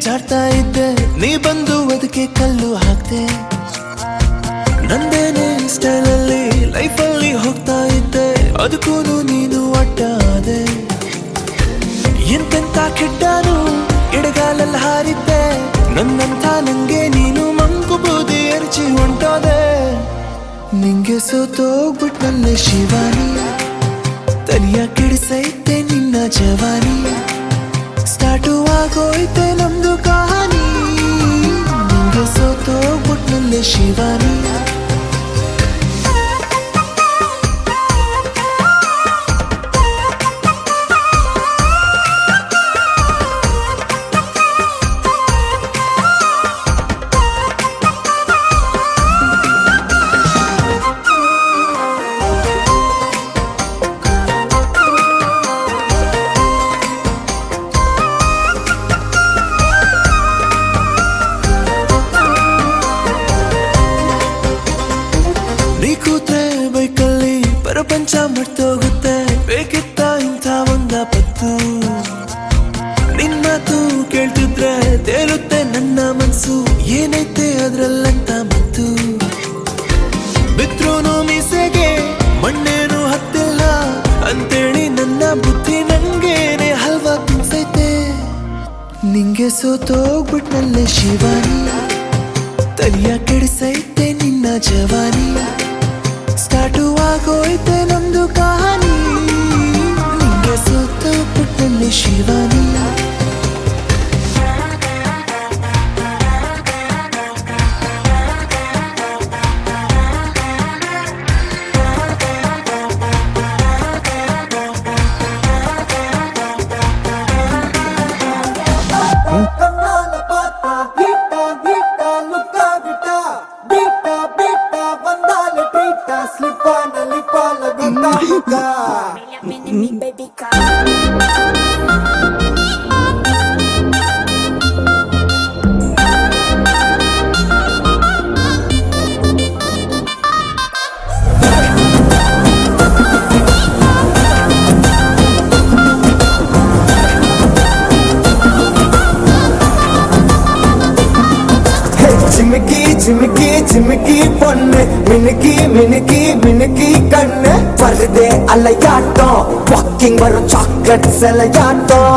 ಜಾಡ್ತಾ ಇದ್ದೆ ನೀ ಬಂದು ಅದಕ್ಕೆ ಕಲ್ಲು ಹಾಕ್ತೆ ನಂದೇನೆ ಸ್ಟೈಲಲ್ಲಿ ಲೈಫಲ್ಲಿ ಹೋಗ್ತಾ ಇದ್ದೆ ಅದಕ್ಕೂ ನೀನು ಅಡ್ಡ ಆದೆ ಎಂತೆಂತ ಕೆಟ್ಟನು ಎಡಗಾಲಲ್ಲಿ ಹಾರಿದ್ದೆ ನನ್ನಂಥ ನಂಗೆ ನೀನು ಮಂಕು ಬೂದಿ ಎರಚಿ ಹೊಂಟೋದೆ ನಿಂಗೆ ಸೋತೋಗ್ಬಿಟ್ನಲ್ಲೆ ಶಿವಾನಿ ತಲಿಯ ಕೆಡಿಸೈತೆ ನಿನ್ನ ಜವಾನಿ ಸ್ಟಾರ್ಟು ಆಗೋಯ್ತೆ ನಮ್ದು ಕಹಾನಿ ನಿಂಗೆ ಸೋತೋಗ್ಬಿಟ್ನಲ್ಲೆ ಶಿವಾನಿ ನೀ ಕೂತ್ರೆ ಬೈಕಲ್ಲಿ ಪ್ರಪಂಚ ಮರ್ತೋಗುತ್ತೆ ಬೇಕಿತ್ತ ಇಂಥ ಒಂದ ಪತ್ತು ನಿನ್ ಮಾತು ಕೇಳ್ತಿದ್ರೆ ತೇಲುತ್ತೆ ನನ್ನ ಮನ್ಸು ಏನೈತೆ ಅದ್ರಲ್ಲಂತ ಮತ್ತು ಬಿದ್ರೂನು ಮೀಸೆಗೆ ಮಣ್ಣೇನು ಹತ್ತಿಲ್ಲ ಅಂತೇಳಿ ನನ್ನ ಬುದ್ಧಿ ನಂಗೇನೆ ಹಲ್ವಾ ತಿನ್ಸೈತೆ ನಿಂಗೆ ಸೋತೋಗ್ಬಿಟ್ನಲ್ಲೆ ಶಿವಾನಿ ತಲಿಯ ಕೆಡಿಸೈತೆ ನಿನ್ನ ಜವಾನಿ ಸ್ಟಾರ್ಟು ಆಗೋಯ್ತೆ ನಮ್ದು ಕಹಾನಿ ನಿಂಗೆ ಸೋತೋಗ್ಬಿಟ್ನಲ್ಲೆ ಶಿವಾನಿ ಚಿಮ್ಕಿ ಚಿಮ್ಕಿ ಚಿಮ್ಕಿ பொண்ணு மினுக்கி மினுக்கி மினுக்கி கண்ணு வருதே அலையாட்டம் வாக்கிங் வரும் சாக்லேட் சிலையாட்டம்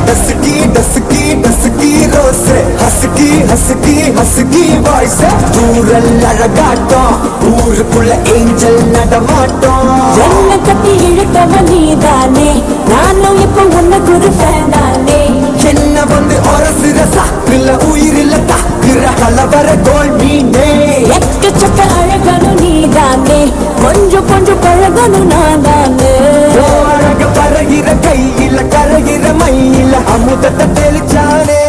dusky dusky dusky rose husky husky husky voice தூரல் அழகாட்டம் ஊருக்குள்ள ஏஞ்சல் நடமாட்டம் என்ன கட்டி இழுத்தவ நீதானே நானும் இப்ப உனக்கு ஒரு ஃபேன் தானே என்ன வந்து ஒரசுற சாக்குல உயிரில தாக்குற கலவர கோல் மீனே எக்கச்சக்க அழகனும் நீதானே கொஞ்சம் கொஞ்சம் பழகனும் நான் தானே அழக பறகிற கையில கரகிற மயில அமுதத்தை தெளிச்சானே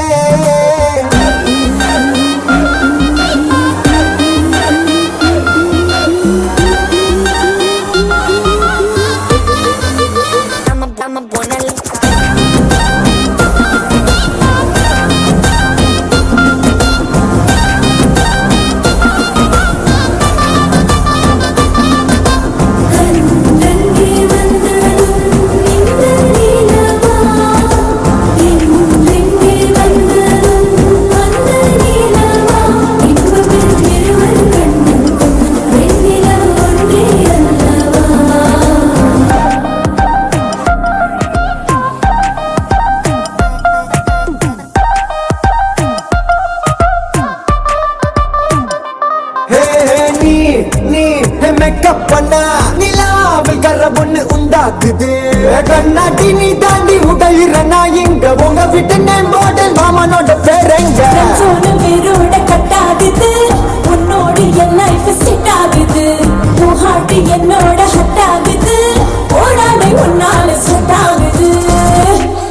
மேக்கப் பண்ணா நிலாவில் கரபொன்னு உண்டாக்குது கண்ணாடி நீ தாண்டி உடையிற நான் எங்க உங்க வீட்டு நேம் போர்டில் மாமனோட பேரெங்க வேரோட கட்டாகுது உன்னோடு என் லைஃப் செட் ஆகுது உன் ஹார்ட் என்னோட ஹட் ஆகுது ஓடாமை உன்னால செட் ஆகுது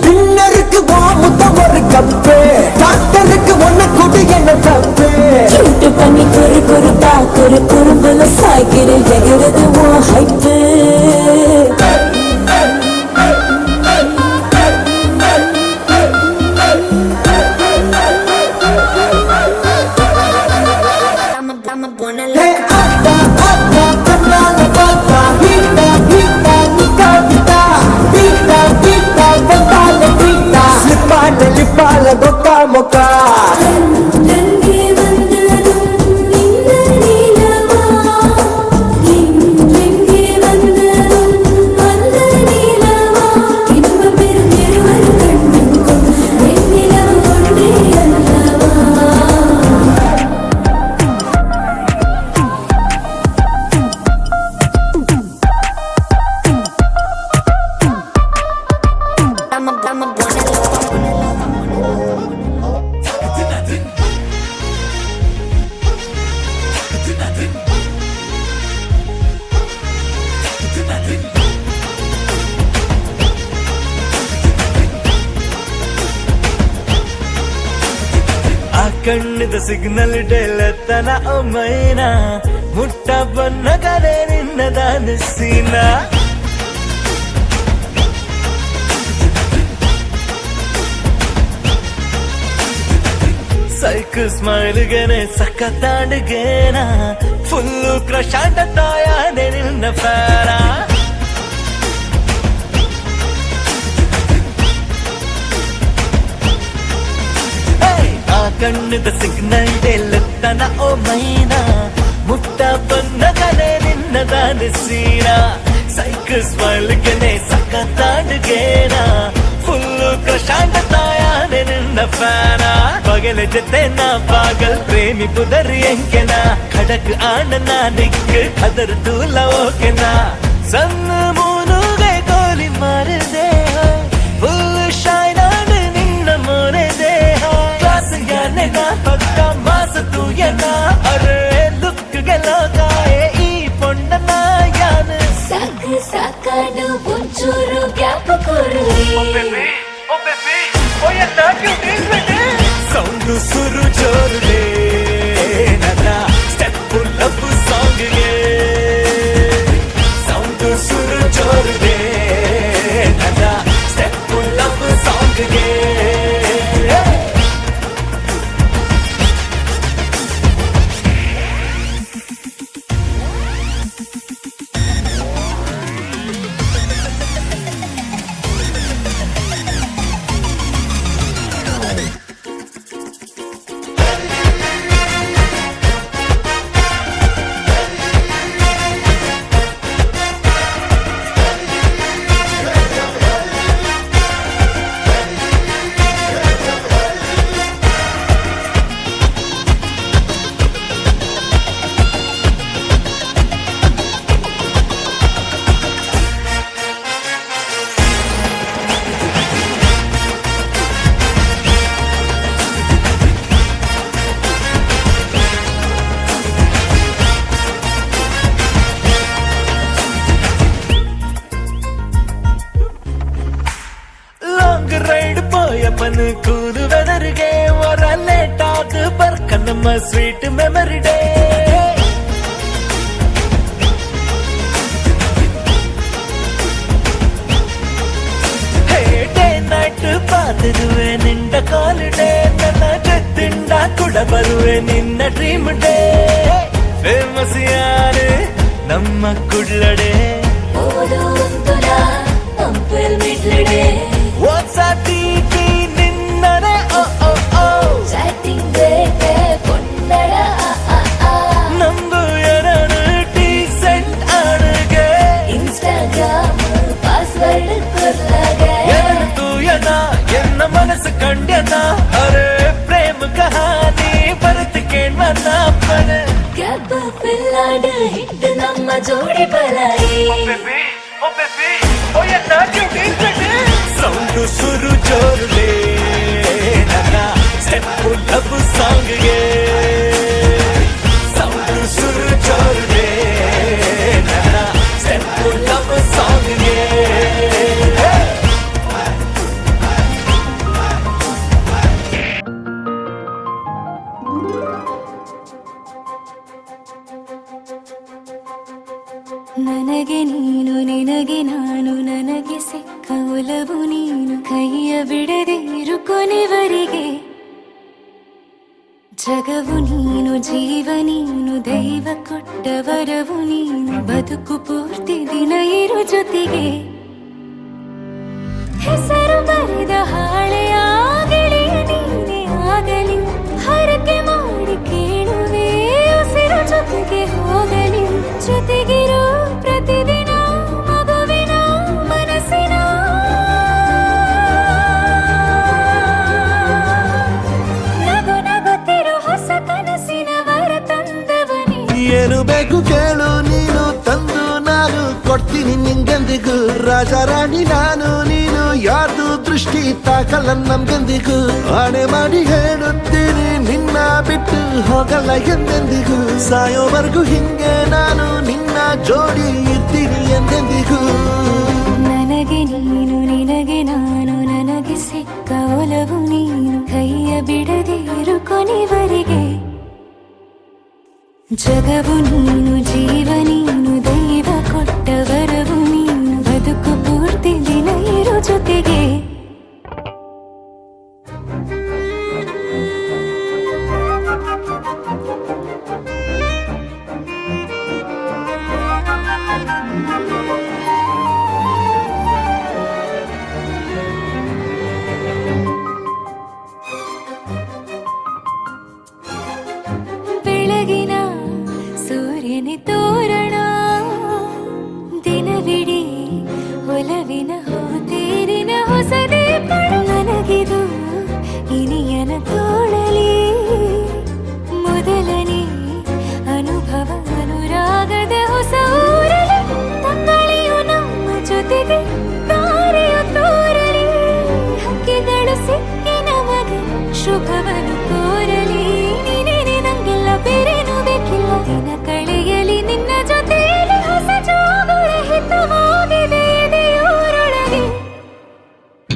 டின்னருக்கு வா முத்தம் ஒரு கப்பு டாக்டருக்கு ஒன்ன கூட்டு என்ன தப்பு கியூட் பண்ணி குறு குறுப்பா குறு குறும்புல சாய்க்கிற எகிறது உன் ஹைப்பு கண்ணால பார்த்தா ಕಣ್ಣದ ಸಿಗ್ನಲ್ ಡೆಲ್ಲತ್ತನ ಒಮ್ಮೈನ ಮುಟ್ಟ ಬನ್ನ ಕಲೆ ನಿನ್ನದ ನಸೀನ ಸೈಕಲ್ ಸ್ಮೈಲ್ಗೆನೆ ಸಖತ್ತಾಡ್ಗೇನ ಫುಲ್ಲು ಕ್ರಶಾಂಟ ತಾಯಾನೆ ನಿನ್ನ ಫ್ಯಾನ ಆ ಕಣ್ಣದ ಸಿಗ್ನಲ್ ಡೆಲ್ಲತ್ತನ ಓ ಮೈನಾ ಮುಟ್ಟ ಬನ್ನ ಕಲೆ ನಿನ್ನದ ನಸೀನ ಸೈಕಲ್ ಸ್ಮೈಲ್ಗೆನೆ ಸಖತ್ತಾಡ್ಗೇನ ಫುಲ್ಲು ಪ್ರಶಾಂತ ತಾಯಾನೆ ನಿನ್ನ ಫ್ಯಾನ ಪಗಲ ಜೊತೆ ನಾ ಪಾಗಲ್ ಪ್ರೇಮಿ ಪುದರಿ ಎಂಕೆನ ಖಡಕ್ ಆಂಡನ ನಿಕ್ ಖದರ್ ತೂಲ ಓಕೆನ ಸಣ್ಣ ಮೂನುಗೆ ಗೋಲಿ ಮಾರಿದೆ ಫುಲ್ ಶೈನ್ ಆಡ ನಿನ್ನ ಮೋರೆ ದೇಹ ಕ್ಲಾಸ್ ಯಾನೆಗ ಪಕ್ಕ ಮಾಸ ತೂಯನ ಅರೆ ಲುಕ್ಗೆ ಲೋಕಾಯೆ ಈ ಪೊಂಡನ ಯಾನ ಸಾಕು ಸಾಕಾಡು ಒಂಚೂರು ಗ್ಯಾಪ್ ಕೊಡುವೆ ಸೌಂಡು ಸುರು ಜೋರುಲೆ ನನ್ನ ಸ್ಟೆಪ್ ಲವ್ ಸಾಂಗ್ಗೆ ಸೌಂಡು ಸುರು ಜೋರುಲೆ ನನ್ನ ಸ್ಟೆಪ್ ಲವ್ ಸಾಂಗ್ಗೆ ರೈಡ್ ಪೋಯಪ್ಪನ ಕೂದು ವೆದರ್ಗೆ ವರ ಲೇಟ್ ಆದ ಬರ್ಕ ನಮ್ಮ sweet memory day day night ಪಾತಿರುವೆ ನಿಂಡ ಕಾಲ್ ಡೇ ನನ್ನ ಜೊತ್ತಿಂಡ ಕೂಡ ಬರುವೆ ನಿನ್ನ ಡ್ರೀಮ್ ಡೇ ಫೇಮಸ್ ಯಾರು ನಮ್ಮ ಕುಡ್ಲಡೆ ಓದು ಒಂದುಲ ಅಂಪಲ್ ಮಿಡ್ಲಡೆ ವಾಟ್ಸಾಪಿಗೆ ನಿನ್ನನೆ ಓ ಓ ಓ ಚಾಟಿಂಗ್ ಬೇಟೆ ಕೊಂಡಳ ನಂದು ಎರಡು ಡೀಸೆಂಟ್ ಅಡುಗೆ ಇನ್ಸ್ಟಾಗ್ರಾಮ್ ಪಾಸ್ವರ್ಡ್ ಕೊರ್ಲಾಗೆ ಎರಡು ತೂಯನ ಎನ್ನ ಮನಸ್ಸು ಕಂಡ್ಯನ ಅರೆ ಪ್ರೇಮ ಕಹಾನಿ ಬರತ್ ಕೇಳ್ಮನ ಪನ ಗಬ್ಬ ಪಿಲ್ಲಾಡ ಹಿಟ್ ನಮ್ಮ ಜೋಡಿ ಬಲಾಯಿ ಸೌಂಡು ಸುರು ಜೋರುಲೆ ನನ್ನ ಸ್ಟೆಪ್ ಲವ್ ಸಾಂಗ್ಗೆ ಸೌಂಡು ಸುರು ಜೋರುಲೆ ನನ್ನ ಸ್ಟೆಪ್ ಲವ್ ಸಾಂಗ್ಗೆ ನನಗೆ ನೀನು ನಿನಗೆ ನಾನು ನನಗೆ ಸಿಕ್ಕ ಒಲವು ನೀನು ಕೈಯ ಬಿಡದೆ ಇರು ಕೊನೆವರೆಗೆ ಜಗವು ನೀನು ಜೀವ ನೀನು ದೈವ ಕೊಟ್ಟ ವರವು ನೀನು ಬದುಕು ಪೂರ್ತಿ ದಿನ ಇರು ಜೊತೆಗೆ ಹೆಸರು ಬರೆದ ಹಾಳೆಯಾಗಲಿ ನೀನೇ ಆಗಲಿ ಹರಕೆ ಮಾಡಿ ಕೇಳುವೆ ಉಸಿರು ಜೊತೆಗೆ ಹೋಗಲಿ ಜೊತೆಗಿರೋ ಪ್ರತಿದಿನ ಮಗುವಿನ ಮನಸ್ಸಿನ ನಗು ನಗುತ್ತಿರೋ ಹೊಸ ಕನಸಿನ ವರ ತಂದವನೇ ಏನು ಬೇಕು ಕೇಳು ನೀನು ತಂದು ನಾನು ಕೊಡ್ತೀನಿ ನಿಂಗೆಂದಿಗೂ ರಾಜ ರಾಣಿ ನಾನು ನೀನು ಯಾರ್ದು ದೃಷ್ಟಿ ತಾಕಲ್ಲ ನಮ್ಗೆಂದಿಗೂ ಆಣೆ ಮಾಡಿ ಹೇಳುತ್ತೀನಿ ನಿನ್ನ ಬಿಟ್ಟು ಹೋಗಲ್ಲ ಎಂದೆಂದಿಗೂ ಸಾಯೋವರೆಗೂ ಹಿಂಗೆ ನಾನು ನಿನ್ನ ಜೋಡಿ ಇರ್ತೀನಿ ಎಂದೆಂದಿಗೂ ನನಗೆ ನೀನು ನಿನಗೆ ನಾನು ನನಗೆ ಸಿಕ್ಕ ಒಲವು ನೀನು ಕೈಯ ಬಿಡದೆ ಇರು ಕೊನೆವರೆಗೆ ಜಗವು ನೀನು, ಜೀವ ನೀನು, ದೈವ ಕೊಟ್ಟ ವರವು ನೀನು, ಬದುಕು ಪೂರ್ತಿ ದಿನ ಇರು ಜೊತೆಗೆ. ಬೆಳಗಿನ ಸೂರ್ಯನ ತೋರಣ, ದಿನವಿಡೀ ಒಲವಿನ ಹೋತೇರಿನ ಹೊಸ ದೀಪಣ. ನನಗಿದು ಇನಿಯನ ತೋಳಲಿ ಮೊದಲನೇ ಅನುಭವ, ಅನುರಾಗದ ಹೊಸ ಊರಲಿ. ತಂಗಳಿಯು ನಮ್ಮ ಜೊತೆಗೆ ತಾರೆಯು ತೋರಲಿ, ಹಕ್ಕಿಗಳು ಸಿಕ್ಕಿ ನಮಗೆ ಶುಭವನ್ನು ಕೋರಲಿ. ಬೇರೇನು ಬೇಕಿಲ್ಲ, ದಿನ ಕಳೆಯಲಿ ನಿನ್ನ ಜೊತೆಯಲ್ಲಿ, ಹೊಸ ಜೋಗುಳ ಹಿತವಾಗಿದೆ ಎದೆಯೂರೊಳಗೆ.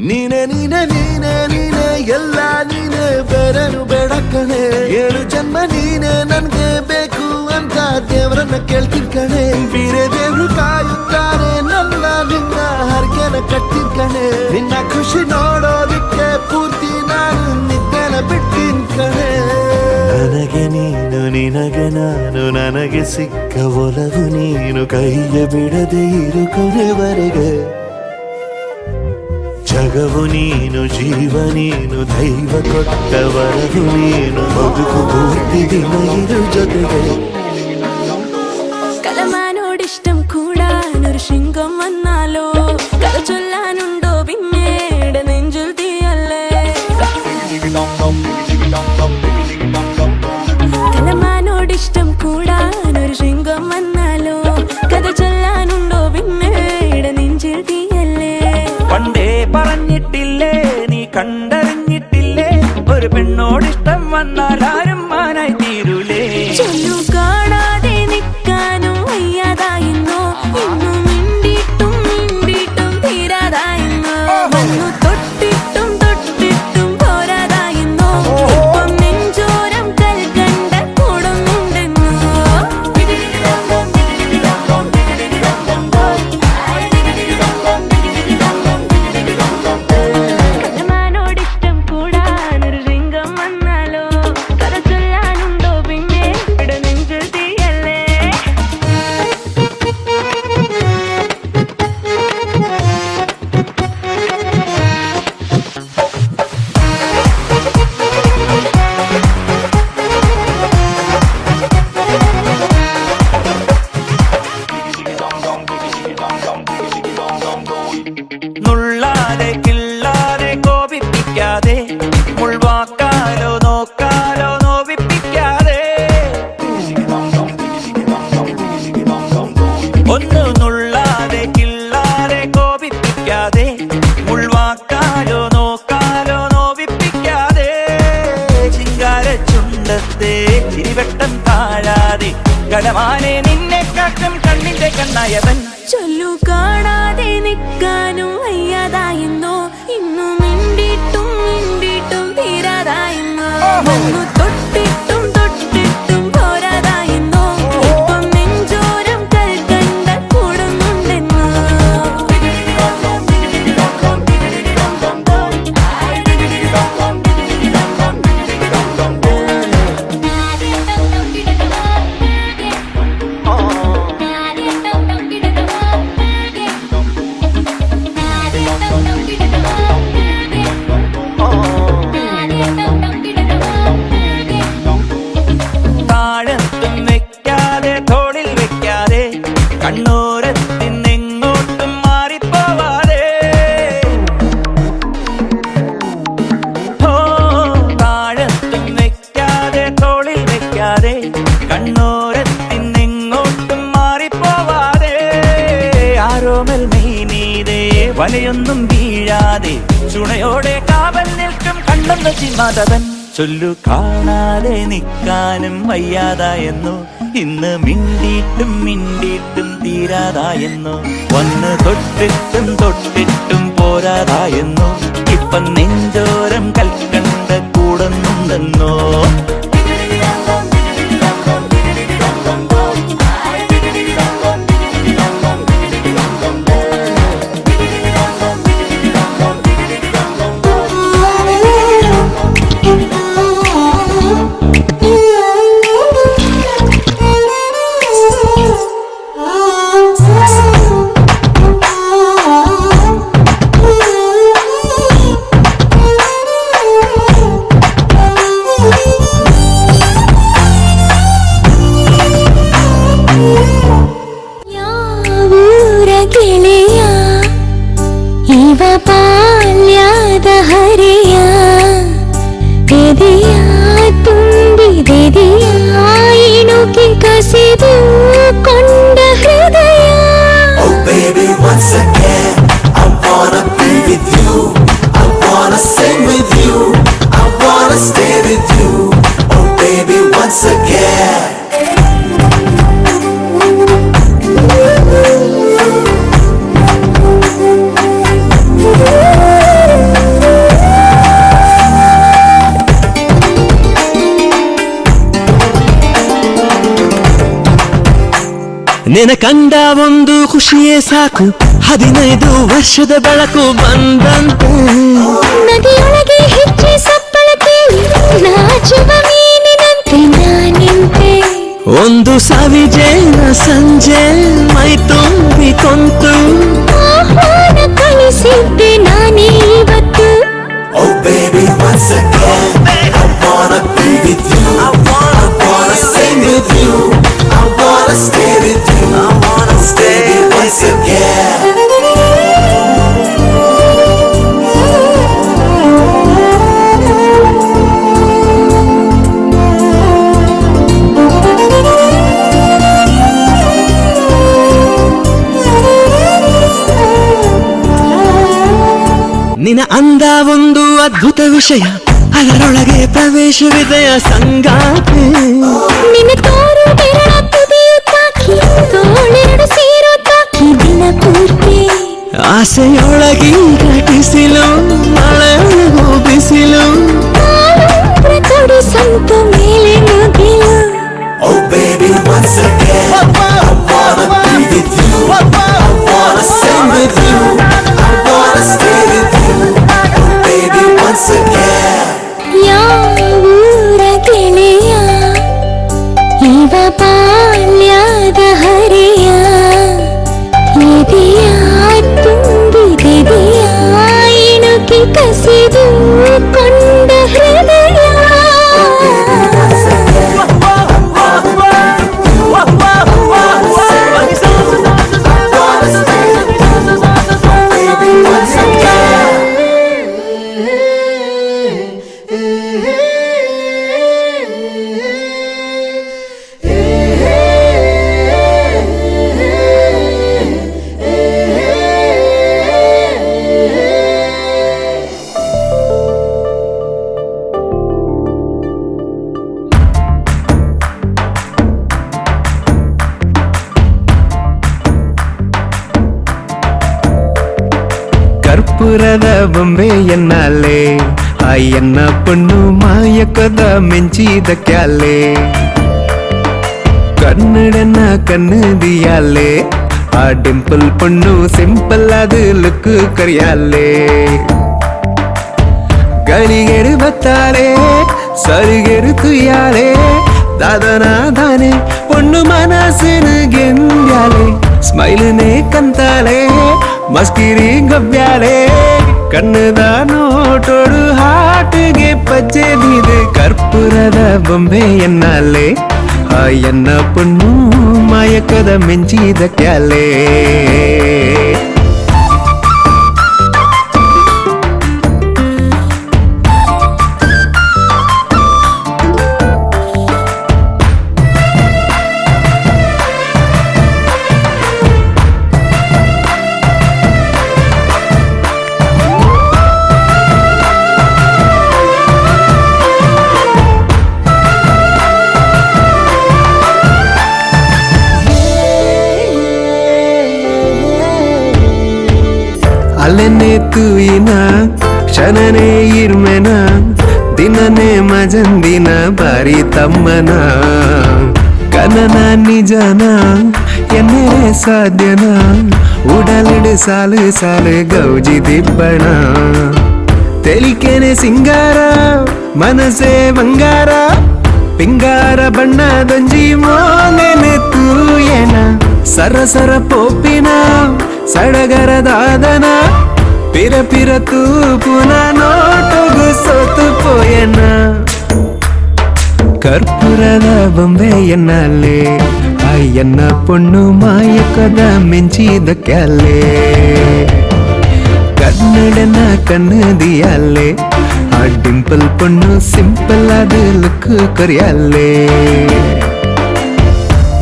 ನೀನೆ ನೀನೆ ನೀನೆ ನೀನೆ ಎಲ್ಲ ನೀನೆ, ಬೇರೆನು ಬೇಡ ಕಣೆ. 7 ಜನ್ಮ ನೀನೆ ನನ್ಗೆ ಬೇಕು ಅಂತ ದೇವರನ್ನ ಕೇಳ್ತೀನಿ ಕಣೆ. ಬೇರೆ ದೇವ್ರು ಕಾಯುತ್ತಾರೆ ನನ್ನ ನಿನ್ನ ಹರಕೆನ ಕಟ್ತೀನಿ ಕಣೆ. ನಿನ್ನ ಖುಷಿ ನೋಡೋದಿಕ್ಕೆ ಪೂರ್ತಿ ನಾನು ನಿದ್ದೆನ ಬಿಡ್ತೀನಿ ಕಣೆ. ನನಗೆ ನೀನು, ನಿನಗೆ ನಾನು, ನನಗೆ ಸಿಕ್ಕ ಒಲವು ನೀನು, ಕೈಯ ಬಿಡದೆ ಇರು ಕೊನೆವರೆಗೆ. ಜಗವು ನೀನು, ಜೀವ ನೀನು, ದೈವ ಕೊಟ್ಟ ವರವು ನೀನು, ಬದುಕು ಪೂರ್ತಿ ದಿನ ಇರು ಜೊತೆಗೆ. കലമാനോടിഷ്ടം കൂടാനൊരു ശൃംഗം വന്നാലോ, കഥ ചൊല്ലാനുണ്ടോ പിന്നീട് നെഞ്ചിൽ തീയല്ലേ. കലമാനോടിഷ്ടം കൂടാനൊരു ശൃംഗം വന്നാലോ, കഥ ചൊല്ലാനുണ്ടോ പിന്നീട് നെഞ്ചിൽ തീയല്ലേ. പണ്ടേ പറഞ്ഞിട്ടില്ലേ, നീ കണ്ടറിഞ്ഞിട്ടില്ലേ, ഒരു പെണ്ണോടിഷ്ടം വന്നാൽ ആരും മാനായി തീരൂലേ. ചൊല്ലു കാണാതെ നിൽക്കാനും വയ്യാതായിരുന്നോ, ഇന്നു മിണ്ടിയിട്ടും മിണ്ടിയിട്ടും തീരാതായിരുന്നോ. വന്നു തൊട്ടിട്ടും തൊട്ടിട്ടും പോരാതായിരുന്നോ, ഇപ്പം നെഞ്ചോരം കൽക്കണ്ട കൂടുന്നുണ്ടെന്നോ. കലമാനോടിഷ്ടം കൂടാനൊരു രംഗം വന്നാലോ, കഥ ചൊല്ലാനുണ്ടോ പിന്നെ ഇവിടെ നെഞ്ചിൽ തീയല്ലേ. നുള്ളാതെ കിള്ളാതെ കോപിപ്പിക്കാതെ, മുൾവാക്കാലോ നോക്കാലോ നോവിപ്പിക്കാതെ. ഒന്ന് നുള്ളാതെ കിള്ളാതെ കോപിപ്പിക്കാതെ, മുൾവാക്കാലോ നോക്കാലോ നോവിപ്പിക്കാതെ. ചിങ്കാര ചുണ്ടത്തെ ചിരിവട്ടം താഴാതെ, കലമാനെ നിന്നെ കാട്ടും കണ്ണിന്റെ കണ്ണായവൻ. ചൊല്ലു കാണാതെ നിൽക്കാനും വയ്യാതായിരുന്നോ, ഇന്നു മിണ്ടിയിട്ടും മിണ്ടിയിട്ടും തീരാതായിരുന്നോ. വന്നു തൊട്ടിട്ടും തൊട്ടിട്ടും പോരാതായിരുന്നോ, ഇപ്പം നെഞ്ചോരം കൽക്കണ്ട കൂടുന്നുണ്ടെന്നോ. താഴത്തും വെക്കാതെ തോളിൽ വെക്കാതെ, കണ്ണൂരത്തിന്നെങ്ങോട്ടും മാറിപ്പോവാതെ. ഓ താഴത്തും വെക്കാതെ തോളിൽ വെക്കാതെ, കണ്ണൂരത്തിന്നെങ്ങോട്ടും മാറിപ്പോവാതെ. ആരോമൽ മെയ്നീതേ വലയൊന്നും വീഴാതെ, ചുണയോടെ കാവൽ നിൽക്കും കണ്ണെന്ന ചിന്മാതവൻ. ചൊല്ലു കാണാതെ നിൽക്കാനും വയ്യാതായെന്നു, ഇന്ന് മിണ്ടിയിട്ടും മിണ്ടിയിട്ടും തീരാതായെന്നു. വന്ന് തൊട്ടിട്ടും തൊട്ടിട്ടും പോരാതായെന്നു, ഇപ്പം നെഞ്ചോരം കൽക്കണ്ട കൂടുന്നുണ്ടെന്നോ. ಇವ ಬಾಲ್ಯದ ಹರೆಯ ಎದೆಯ ತುಂಬಿದೆದೆಯ ಇಣುಕಿ ಕಸಿದು ಕೊಂಡ ಹೃದಯ. Oh baby, once again, I wanna be with you. I wanna sing with you. I wanna stay with you. Oh baby, once again. ನಿನ ಕಂಡ ಒಂದು ಖುಷಿಯೇ ಸಾಕು, 15 ವರ್ಷದ ಬೆಳಕು ಬಂದಂತೆ. ನದಿಯೊಳಗೆ ಹೆಚ್ಚೆ ಸಪ್ಪಳ ಕೇಳಿ ನಾಚುವ ಮೀನಿನಂತೆ ನಾನಿಂತೆ. ಒಂದು ಸಾವಿಜೇನ ಸಂಜೆ ಮೈ ತುಂಬಿ ಕೊಂತು ಆಹ್ವಾನ ಕಳಿಸಿದ್ದೆ ನಾನೇ ಇವತ್ತು. Oh baby, once again, I wanna be with you. I wanna sing with you. I wanna stay with you. I wanna stay once again. ನಿನ ಅಂದ ಒಂದು ಅದ್ಭುತ ವಿಷಯ, ಅದರೊಳಗೆ ಪ್ರವೇಶವಿದೆಯ ಸಂಗಾತಿ. ನಿನ್ನ ತೋರು ಬೆರಳ ತುದಿಯು ತಾಕಿ ತೋಳೆರಡು ಸೇರೋ ತಾಕಿ ದಿನ ಪೂರ್ತಿ. ಆಸೆಯೊಳಗಿ ಘಟಿಸಿಲು ಮಳೆಗೂ ಬಿಸಿಲು, ಕೊಡಿ ಸಂತು ಮೇಲೆ ಮುಗಿಲು. Oh baby, once again, I wanna be with you. I wanna sing with you. I wanna stay with you. Oh baby, once again. ಯಾವೂರ ಗೆಳೆಯ ಇವ ಬಾಲ್ಯದ ಹರೆಯ ಎದೆಯ ತುಂಬಿದೆದೆಯ ಇಣುಕಿ ಕಸಿದು ಕೊಂಡ ಹೃದಯ. ಕರ್ಪೂರದ ಬೊಂಬೆ ಎನ್ನಾಲೆ, ಆ ಎನ್ನ ಪಣ್ಣು ಮಾಯಕದ ಮೆಂಚಿದ ಕ್ಯಾಲೆ. ಕನ್ನಡನ ಕನ್ನದಿಯಾಲೆ, ಆ ಡಿಂಪಲ್ ಪಣ್ಣು ಸಿಂಪಲ್ ಅದು ಲುಕ್ ಕರಿಯಾಲೆ. ಗಳಿಗೆರು ಬತ್ತಾಲೆ ಸರಿಗೆರು ತುಯ್ಯಾಲೆ, ದಾದನ ದಾನೆ ಪೊಣ್ಣು ಮನಸ್ಸಿನ ಗೆಂದ್ಯಾಲೆ. ಸ್ಮೈಲ್ನೇ ಕಂತಾಲೆ ಮಸ್ಕಿರಿ ಗಬ್ಬ್ಯಾಲೆ, ಕಣ್ಣದ ನೋಟೋಡು ಹಾಟಿಗೆ ಪಜ್ಜೆದಿದೆ. ಕರ್ಪೂರದ ಬೊಂಬೆ ಎನ್ನಾಲೆ, ಆ ಎನ್ನ ಪೊಣ್ಣು ಮಾಯಕದ ಮೆಂಚಿದ ಕ್ಯಾಲೆ. ಅಲೆನೆ ತೂಯಿನ ಕ್ಷಣನೆ ಇರ್ಮೆನ, ದಿನನೆ ಮಜಂದಿನ ಬಾರಿ ತಮ್ಮನ. ಕನನ ನಿಜನ ಎನ್ನೆ ಸಾಧ್ಯನ, ಉಡಲಿಡು ಸಾಲು ಸಾಲು ಗೌಜಿ ದಿಬ್ಬಣ. ತೆಲಿಕೆನೆ ಸಿಂಗಾರ ಮನಸೆ ಬಂಗಾರ, ಪಿಂಗಾರ ಬಣ್ಣದೊಂಜಿ ಮೋನೆನೆ ತೂಯನ. ಸರಸರ ಪೋಪಿನ ಸಡಗರ ದಾದನ, ಪಿರ ಪಿರ ತೂಪುನ ನೋಟಗು ಸೋತು ಪೋಯನ. ಕರ್ಪೂರದ ಬೊಂಬೆ ಎನ್ನಾಲೆ, ಆ ಎನ್ನ ಪೊಣ್ಣು ಮಾಯಕದ ಮೆಂಚಿದ ಕ್ಯಾಲೆ. ಕನ್ನ கண்டன கண்ணுதியாலே டிம்பிள் பொண்ணு சிம்பிள் அது லுக்கு கொரியாலே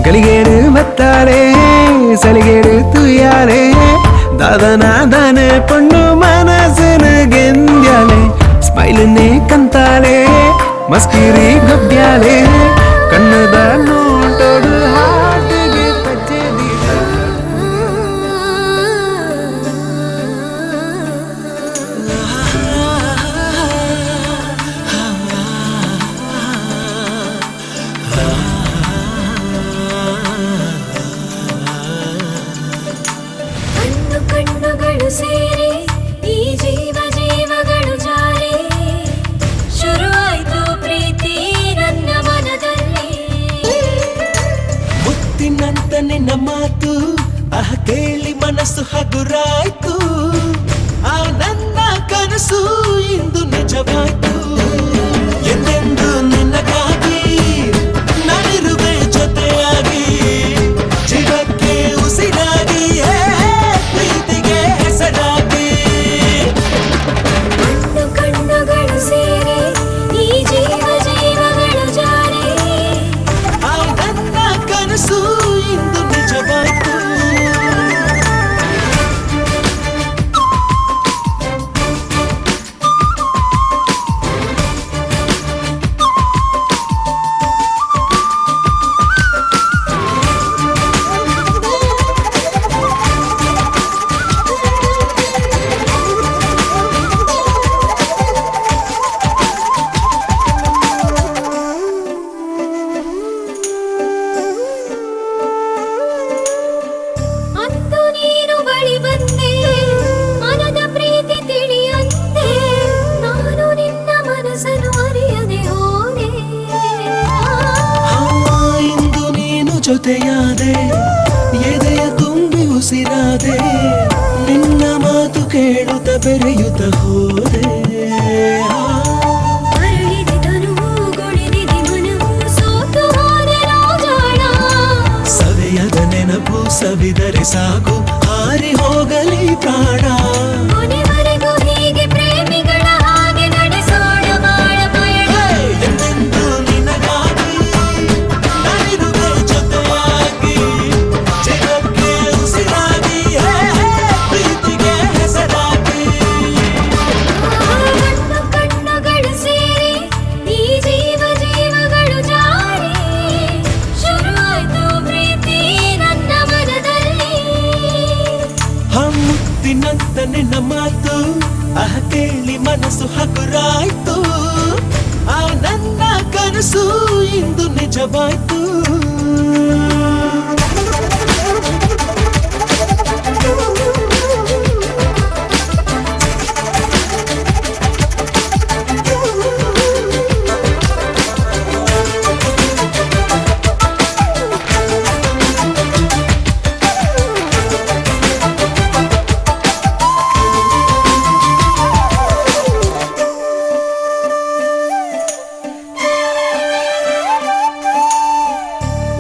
ಗಲಿಗೇಡು ಬತ್ತಾಳೆ ಸಲಿಗೇಡು ತುಯ್ಯಾಳೆ ದಾದನಾದಾನೆ ಪಣ್ಣು ಮನಸ್ಸನು ಗೆಂದ್ಯಾಳೆ ಸ್ಮೈಲನ್ನೇ ಕಂತಾಳೆ ಮಸ್ಕಿರಿ ಗಬ್ಬ್ಯಾಳೆ ಕಣ್ಣದ ನೋಟೋಡು ಹಾಟಿಗೆ ಪಜ್ಜೆ ಕಣ್ಣು ಕಣ್ಣುಗಳು ಸೇರಿ ಈ ಜೀವಗಳು ಜಾರಿ ಶುರುವಾಯ್ತು ಪ್ರೀತಿ ನನ್ನ ಮನದಲ್ಲಿ ಮುತ್ತಿನಂತ ನಿನ್ನ ಮಾತು ಕೇಳಿ ಮನಸ್ಸು ಹಗುರಾಯ್ತು ಆ ನನ್ನ ಕನಸು ಇಂದು ನಿಜವಾಯ್ತು ಎಂದೆಂದು ನಿನ್ನಗಾಗಿ ನಾನಿರುವೆ ಜೊತೆಯಾಗಿ ಜೀವಕ್ಕೆ ಉಸಿರಾಗಿ ಪ್ರೀತಿಗೆ ಹೆಸರಾಗಿ ಕಣ್ಣು ಕಣ್ಣುಗಳು ಸೇರಿ ಈ ಜೀವಗಳು ಜಾರಿ ಆ ನನ್ನ ಕನಸು ಇಂದು ನಿಜವಾಯ್ತು ಅಂದು ನೀನು ಬಳಿ ಬಂದೆ ಮನದ ಪ್ರೀತಿ ತಿಳಿಯಂತೆ ನಾನು ನಿನ್ನ ಮನಸ್ಸನ್ನು ಅರಿಯದೆ ಹೋದೆ ಇಂದು ನೀನು ಜೊತೆಯಾದೆ ಎದೆಯ ತುಂಬಿ ಉಸಿರಾದೆ ನಿನ್ನ ಮಾತು ಕೇಳುತ್ತ ಬೆರೆಯುತ್ತ ಹೋದೆ ಅರಳಿದೆ ತನುವು ಗೊಳಿದಿದೆ ಮನವು ಸೋತು ಹೋದೆ ರಾಜಾಣ ಸವೆಯದ ನೆನಪು ಸವಿದರೆ ಸಾಕು ಹಾರಿ ಹೋಗಲಿ ಪ್ರಾಣ ಕೊನೆವರೆಗೂ ಹೀಗೆ ಪ್ರೇಮಿಗಳ ಹಾಗೆ ನಡೆಸೋಣ ಬಾಳ ಪಯಣ ಎಂದೆಂದು ನಿನಗಾಗಿ ನಾನಿರುವೆ ಜೊತೆಯಾಗಿ ಜಗಕ್ಕೆ ಉಸಿರಾಗಿ ಪ್ರೀತಿಗೆ ಹೆಸರಾಗಿ ಕಣ್ಣು ಕಣ್ಣುಗಳು ಸೇರಿ ಈ ಜೀವಗಳು ಜಾರಿ ಶುರುವಾಯ್ತು ಪ್ರೀತಿ ನನ್ನ ಮನದಲ್ಲಿ ಮುತ್ತಿನಂತ ನಿನ್ನ ಮಾತು ಕೇಳಿ ಮನಸ್ಸು ಹಗುರಾಯ್ತು ಆ ನನ್ನ ಕನಸು ಇಂದು ನಿಜವಾಯ್ತು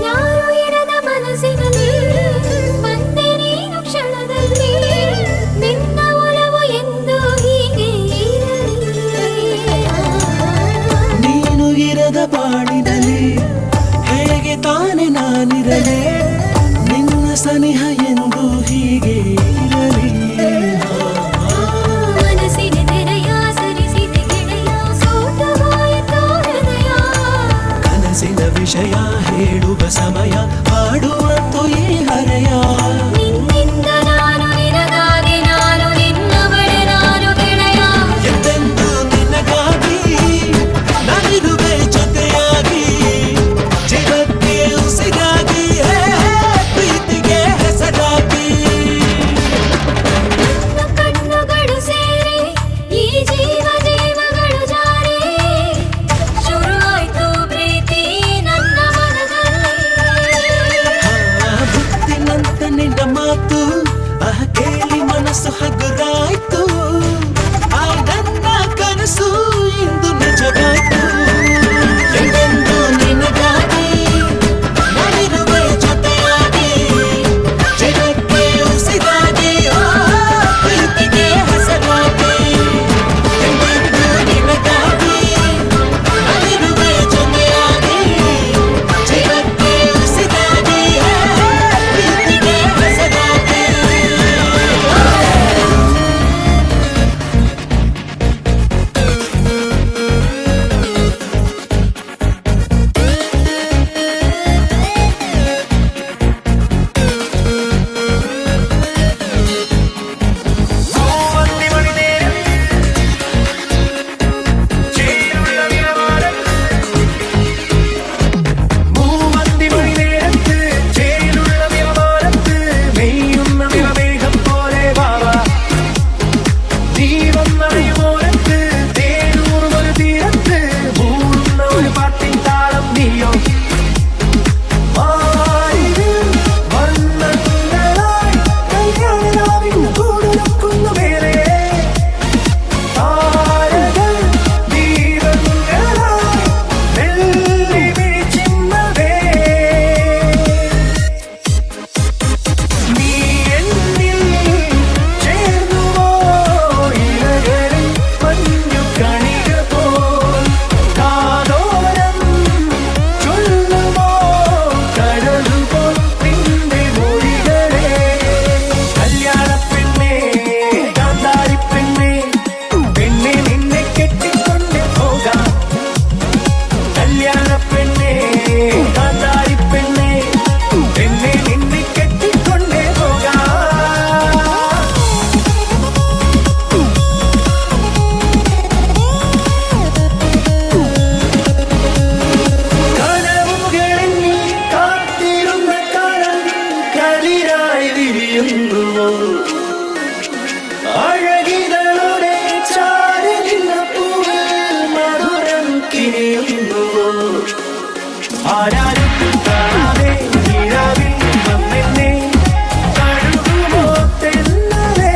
ಯಾರು ಇರದ ಮನಸ್ಸಿನಲ್ಲಿ ആരാരും കാണാതെ ഇഴവിൽ വന്നെന്നെ കഴുകുമോ തെന്നലേ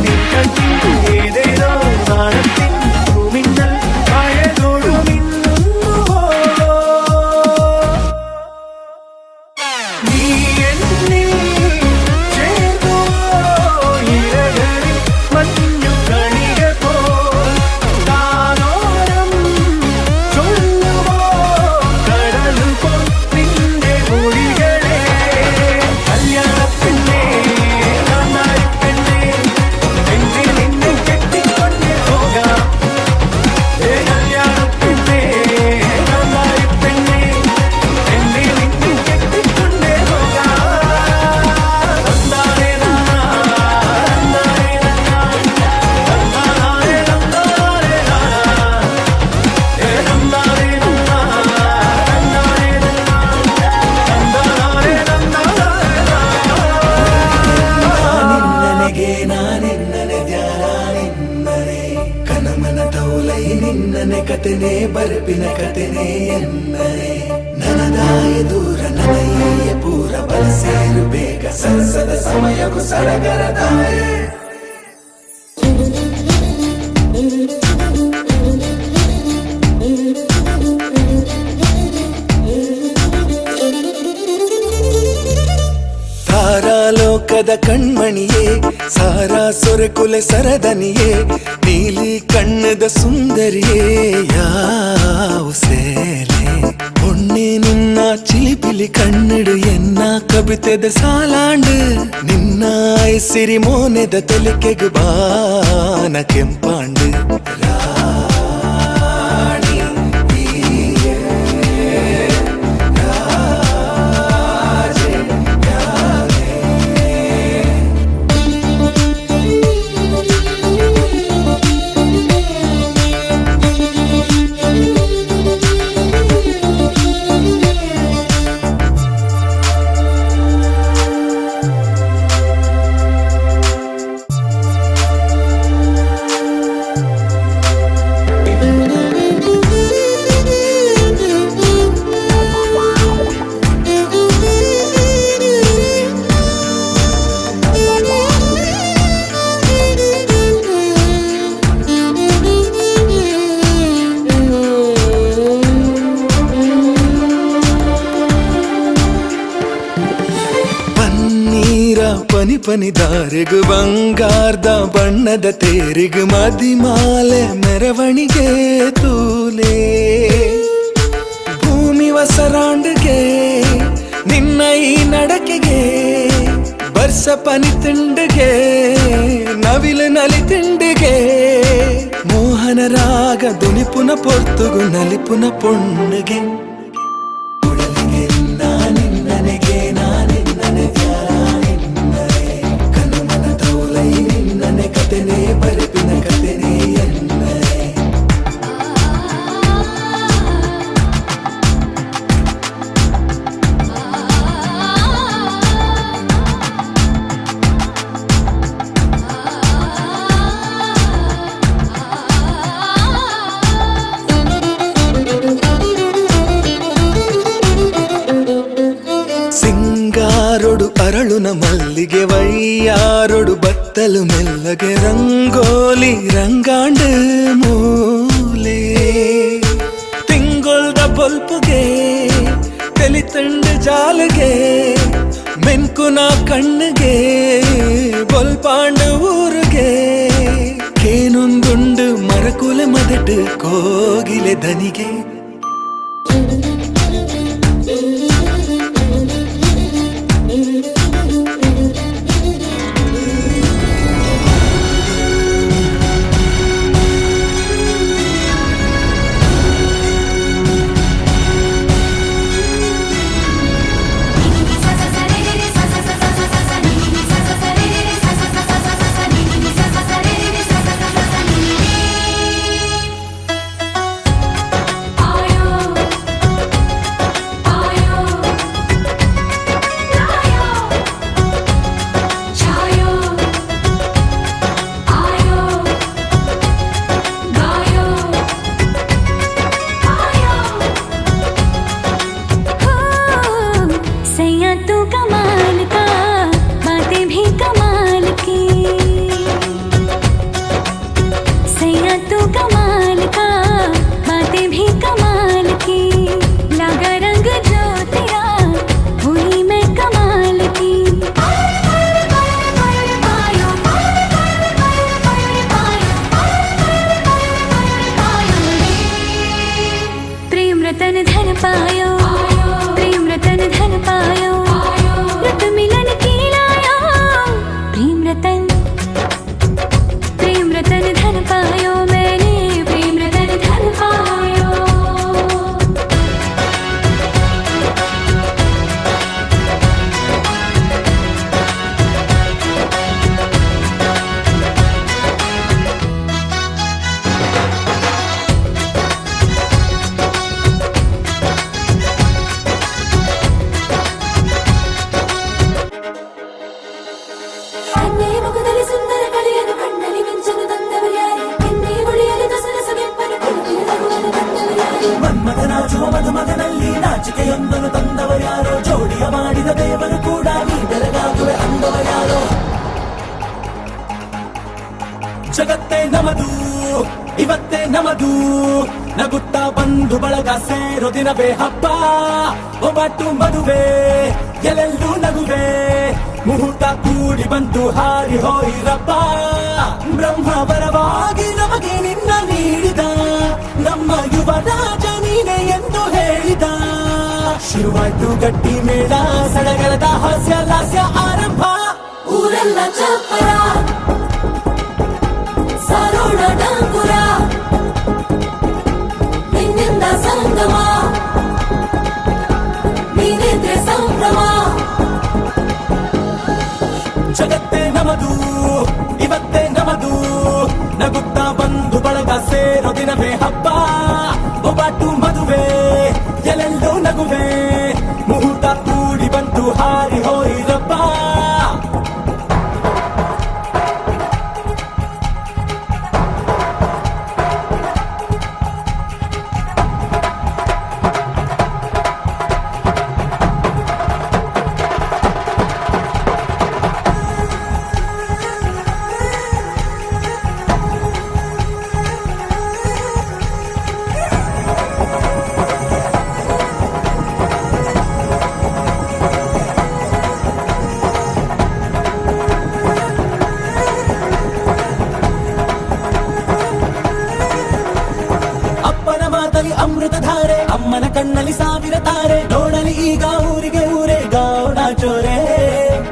നിക്കട്ടിൽ ഏതേതോ നാണത്തിൻ ഭൂമിന്നൽ അഴകോടു മിന്നുന്നുവോ നീ എന്നിൽ ചേർന്നുവോ ഇഴകളിൽ മഞ്ഞു കണിക പോൽ താനോരം ചൊല്ലുവോ കടലു പോൽ നിന്റെ മൊഴികളെ കല്യാണപ്പെണ്ണേ നന്നായി പെണ്ണേ നെഞ്ചിൽ നിന്നെ കെട്ടിക്കൊണ്ടേ പോകാം കല്യാണപ്പെണ്ണേ നന്നായി പെണ്ണേ നെഞ്ചിൽ നിന്നെ കെട്ടിക്കൊണ്ടേ പോകാം നന്നാരേ നാനാ നന്നാരേ നാനാ നന്നാരേ നന്നാരേ നാനാ നന്നാരേ നാനാ നന്നാരേ ನಿನ್ನನೆಗೆ ನಾನಿನ್ನನೆ ಧ್ಯಾನ ನಿನ್ನನೆ ಕನಮನ ತೌಲೈ ನಿನ್ನನೆ ಕಟನೆ ಬರ್ಪಿನ ಕಟನೆ ಎನ್ನನೆ ನನದಾಯ ದೂರ ನನಯ್ಯ ಪೂರ ಬಲ ಸೇರು ಬೇಗ ಸರಸದ ಸಮಯವು ಸಡಗರದಾಯೆ ತಾರಾಲೋಕದ ಕಣ್ಮಣಿಯೇ ಸಾರಾ ಸೊರೆಕುಲೆ ಸರದನಿಯೇ ನೀಲಿ ಕಣ್ಣದ ಸುಂದರಿಯೇ ಯಾವ ಸೇಲೆ പൊണ്ണേ നിന്ന ചിലിപ്പിലി കണ്ണിട് എന്നാ കവിತೆದ ಸಾಲಾಂಡ್ ನಿನ್ನ ಸಿರಿ ಮೋನೆದ ತಲೆಕೆಗೆ ಬಾನ ಕೆಂಪಾಂಡ್ ರಾಣಿ ನೀಯೇ ರಾಜೆ ಯಾರೇ ಪನ್ನೀರ ಪನಿ ಪನಿ ದಾರಿಗು ಬಂಗಾರದ ಬಣ್ಣದ ತೇರಿಗು ಮದಿಮಾಲೆ ಮೆರವಣಿಗೆ ತೂಲೆ ಭೂಮಿ ವಸರಾಂಡ್ಗೆ ನಿನ್ನ ಈ ನಡಕೆಗೆ ಬರ್ಸ ಪನಿ ತಿಂಡಿಗೆ ನವಿಲು ನಲಿ ತಿಂಡಿಗೆ ಮೋಹನ ರಾಗ ದುನಿಪುನ ಪೊರ್ತುಗು ನಲಿಪುನ ಪೊಣ್ಣಗೆ ಉಡಲಿಗೆ ನಾನಿನ್ನನೆಗೆ ನಾನಿನ್ನನೆ ಧ್ಯಾನ ನಿನ್ನನೆ ಕನುಮನ ತೌಲೈ ನಿನ್ನನೆ ಕತೆನೆ ಬರೆಪಿನ ಕತೆನೆ ಎನ್ನನೆ ಸಿಂಗಾರೊಡು ಅರಳುನ ಮಲ್ಲಿಗೆ ವೈಯಾರೊಡು ಬತ್ತಲು ಮೆಲ್ಲಗೆ ರಂಗೋಲಿ ರಂಗಾಂಡ್ ಮೂಲೆ ತಿಂಗೊಳ್ದ ಬೊಲ್ಪುಗೆ ತೆಲಿತಂಡು ಜಾಲಗೆ ಮೆನ್ಕುನ ಕಣ್ಣಿಗೆ ಬೊಲ್ಪಾಂಡು ಊರುಗೆ ಕೇನೊಂದುಂಡು ಮರಕುಲೆ ಮದಟ್ ಕೋಗಿಲೆ ದನಿಗೆ ಆ ಜೋಡಿಯ ಮಾಡಿದ ದೇವರು ಕೂಡ ನೀ ಬೆಳಗಾಗುವೆ ಅಂದವ ಯಾರೋ. ಜಗತ್ತೇ ನಮದು ಇವತ್ತೇ ನಮದು, ನಗುತ್ತಾ ಬಂಧು ಬಳಗ ಸೇರೋ ದಿನವೇ ಹಬ್ಬ. ಒಬ್ಬಟ್ಟು ಮದುವೆ ಎಲ್ಲೆಲ್ಲೂ ನಗುವೆ, ಮುಹೂರ್ತ ಕೂಡಿ ಬಂತು ಹಾರಿ ಹೋಯಿರಪ್ಪ. ಬ್ರಹ್ಮ ವರವಾಗಿ ನಮಗೆ ನಿನ್ನ ನೀಡಿದ, ನಮ್ಮ ಯುವರಾಜ ನೀನೆ ಎಂದು ಹೇಳಿದ. ಶುರುವಾಯ್ತು ಗಟ್ಟಿ ಮೇಳ, ಸಡಗರದ ಹಾಸ್ಯ ಲಾಸ್ಯ ಆರಂಭ. ಊರೆಲ್ಲ ಚಪ್ಪರ ಸಾರೋಣ ಡಂಗುರ, ನಿನ್ನಿಂದ ಸಂಗಮ ನೀನಿದ್ರೆ ಸಂಭ್ರಮ. ಜಗತ್ತೇ ನಮದು ಇವತ್ತೇ ನಮದು, ನಗುತ್ತಾ ಬಂಧು ಬಳಗ ಸೇರೋ ದಿನವೇ ಹಬ್ಬ. ಒಬ್ಬಟ್ಟು ಮದುವೆ ಎಲ್ಲೆಲ್ಲೂ ನಗುವೆ, ಮುಹೂರ್ತ ಕೂಡಿ ಬಂತು ಹಾರಿ ಹೋಯಿರಪ್ಪ. ಅಪ್ಪನ ಮಾತಲಿ ಅಮೃತ ಧಾರೆ, ಅಮ್ಮನ ಕಣ್ಣಲ್ಲಿ ಸಾವಿರ ತಾರೆ. ನೋಡಲಿ ಈಗ ಊರಿಗೆ ಊರೇ ಗೌಡ ಚೋರೆ.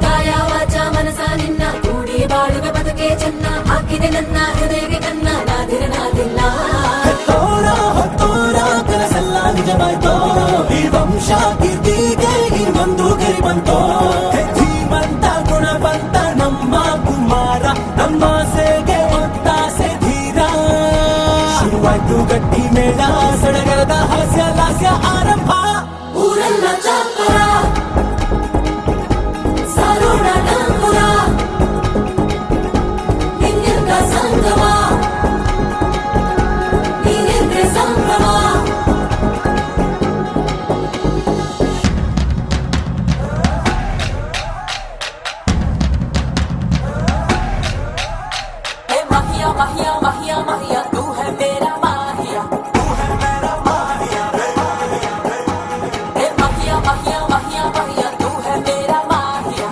ಕಾಯ ವಾಚ ಮನಸ ನಿನ್ನ ಕೂಡಿ ಬಾಳುವೆ ಬದುಕೆ ಚೆನ್ನ. ಹಾಕಿದೆ ನನ್ನ ಹೃದಯಕ್ಕೆ ಕನ್ನ, ನಾದಿರ ನಾದಿಲ್ಲ. ಹೆತ್ತೋರ ಹೊತ್ತೋರ ಕನಸೆಲ್ಲ ನಿಜವಾಯ್ತೋ, ಈ ವಂಶ ಕೀರ್ತಿಗೆ ಇನ್ನೊಂದು ಗರಿ ಬಂತೋ. ಧೀಮಂತ ಗುಣವಂತ ನಮ್ಮ ಕುಮಾರ, ನಮ್ಮ ಸೇಗೆ ಒತ್ತಾಸೆ ಧೀರ. ಶುರುವಾಯ್ತು ಗಟ್ಟಿ ಮೇಳ, ಸಡಗರದ ಹಾಸ್ಯ ಲಾಸ್ಯ ಆರಂಭ. ಊರೆಲ್ಲ ಚಪ್ಪರ ಸಾರೋಣ ಡಂಗುರ, ನಿನ್ನಿಂದ ಸಂಗಮ ನೀನಿದ್ರೆ ಸಂಭ್ರಮ. हे माहिया माहिया माहिया माहिया, तू है मेरा माहिया. हे माहिया माहिया माहिया माहिया, तू है मेरा माहिया.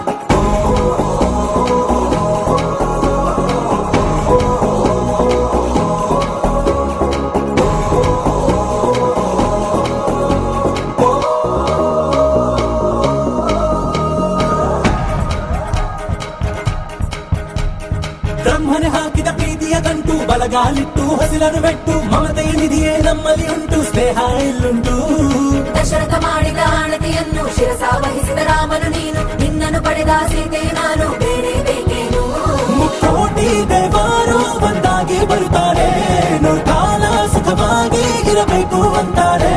ಬ್ರಹ್ಮನೆ ಹಾಕಿದ ಪ್ರೀತಿಯ ಗಂಟು, ಬಲಗಾಲಿಟ್ಟು ಹಸಿರನ್ನು ಬೆಟ್ಟು. ಮಮತೆಯ ನಿಧಿಯೇ ನಮ್ಮಲ್ಲಿ ಉಂಟು, ಸ್ನೇಹ ಇಲ್ಲುಂಟು. ದಶರಥ ಮಾಡಿದ ಆಣತಿಯನ್ನು ಶಿರಸ ವಹಿಸಿದ ರಾಮನು ನೀನು, ನಿನ್ನನ್ನು ಪಡೆದ ಸೀತೆ ನಾನು, ಬೇರೆ ಬೇಕೇನು. ಮುಕ್ಕೋಟಿ ದೇವರು ಒಂದಾಗಿ ಬರುತ್ತಾರೆ, ಕಾಲ ಸುಖವಾಗಿ ಇರಬೇಕು ಅಂತಾರೆ.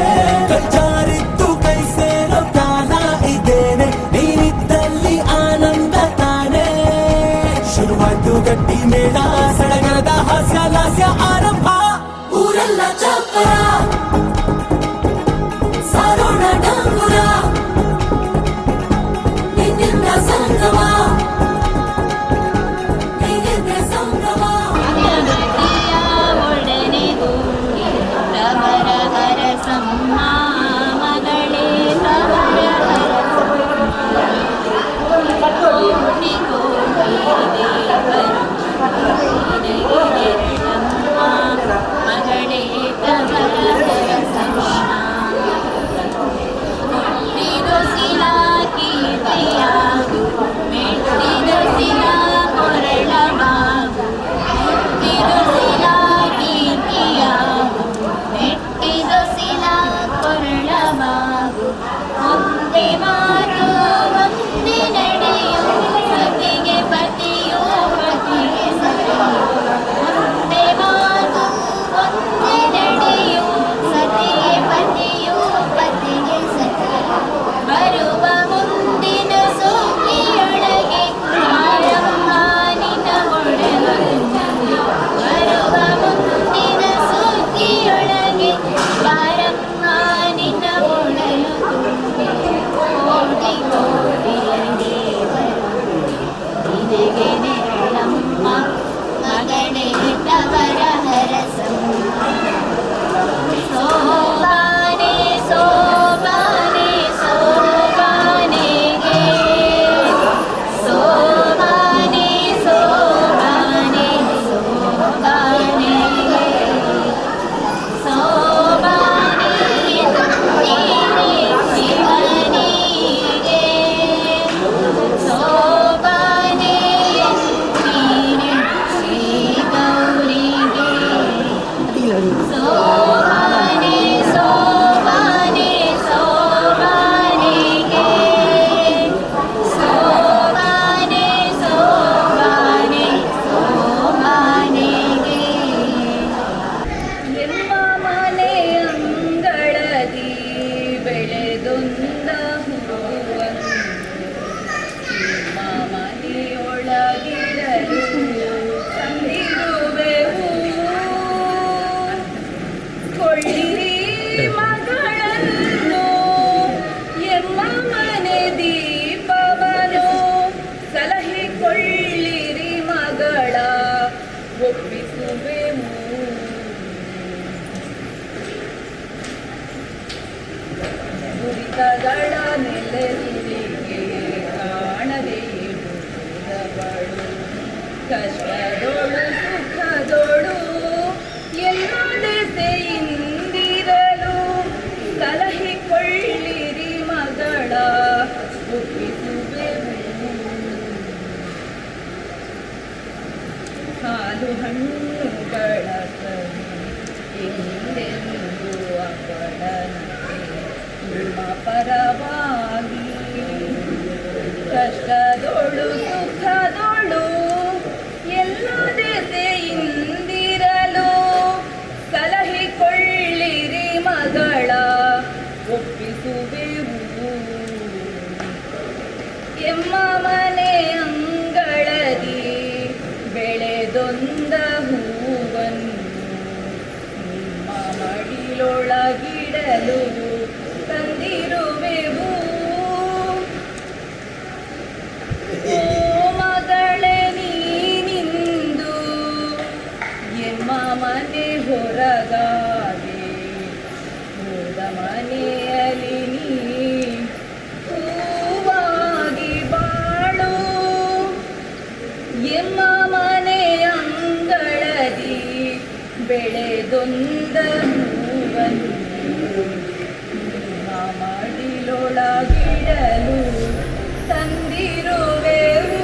ಕೈಜಾರಿದ್ದು ಕೈ ಸೇರೋ ಕಾಲ ಇದೇನೆ, ನೀನಿದ್ದಲ್ಲಿ ಆನಂದ ತಾನೆ. ಶುರುವಾಯ್ತು ಗಟ್ಟಿ ಮೇಳ, ಸಡಗರದ ಹಾಸ್ಯ ಲಾಸ್ಯ ಆರಂಭ. ಊರೆಲ್ಲ ಚಪ್ಪರ ಸಾರೋಣ ಡಂಗುರ, ನಿನ್ನಿಂದ ಸಂಗಮ ನೀನಿದ್ರೆ ಸಂಭ್ರಮ. ಒಡನೆ ಕೂಡಿ ಪ್ರವರ ಹರಸಮ್ಮ ಮಗಳೇ ಪ್ರವರ ಹರಸಮ್ಮ. ಕೋಟಿ ಕೋಟಿ ದೇವರು ಮಗಳೇ ತವರ ಹರಸಮ್ಮ ಸೋಬಾನೆ ಸೋಬಾನೆ ಸೋಬಾನೆಗೆ ಸೋಬಾನೆ ಸೋಬಾನೆ ಸೋಬಾನೆಗೆ ಸೋಬಾನೆ ನೀನೆ ಶಿವನಿಗೆ ಸೋಬಾನೆ ನೀನೆ ಶ್ರೀ ಗೌರಿಗೆ ಸೋಬಾನೆ ಸೋಬಾನೆ ಸೋಬಾನೆಗೆ ಸೋಬಾನೆ ಸೋಬಾನೆ ಸೋಬಾನೆಗೆ ಎಮ್ಮ ಮನೆ ಅಂಗಳದಿ ಬೆಳೆದೊಂದ ಹೂವನ್ನು ನಿಮ್ಮ ಮನೆಯೊಳಗಿಡಲು ತಂದಿರುವೆವು ಕೊಳ್ಳಿರಿ ಮಗಳನ್ನು ಎಮ್ಮ ಮನೆ ದೀಪವನು ಸಲಹಿಕೊಳ್ಳಿರಿ ಮಗಳ ಒಪ್ಪಿಸುವೆವು ದುರಿತಗಳ ನೆಲೆಸಿರಿಗೆ ಕಾಣದೆ ಇರುವುದವಳು ಕಷ್ಟದೋಳು ಸುಖದೋಳು ಎಲ್ಲ ದೆಸೆಯಿಂದಿರಲು ಸಲಹಿಕೊಳ್ಳಿರಿ ಮಗಳ ಒಪ್ಪಿಸುವೆವು ಹಾಲು ಹಣ್ಣುಗಳ ಸವಿ ಎಂದೆಂದು ಅವಳನತೆ ನಿಮ್ಮ ಪರವಾಗಿ ಕಷ್ಟದೋಳು ಸುಖದೋಳು ಎಲ್ಲ ದೆಸೆಯಿಂದಿರಲು ಸಲಹಿಕೊಳ್ಳಿರಿ ಮಗಳ ಒಪ್ಪಿಸುವೆವು ಎಮ್ಮ ಮನೆ ಅಂಗಳದಿ ಬೆಳೆದೊಂದ ಹೂವನ್ನು ನಿಮ್ಮ ಮಡಿಲೊಳಗಿಡಲು ತಂದಿರುವೆವು ಓ ಮಗಳೇ ನೀನಿಂದು ಎಮ್ಮ ಮನೆ ಹೊರಗಾದೆ ಹೋದ ಮನೆಯಲ್ಲಿ ನೀ ಹೂವಾಗಿ ಬಾಳು ಎಮ್ಮ ಮನೆ ಅಂಗಳದಿ ಬೆಳೆದೊಂದ ಹೂವನ್ನು ನಿಮ್ಮ ಮಡಿಲೊಳಗಿಡಲು ತಂದಿರುವೆವು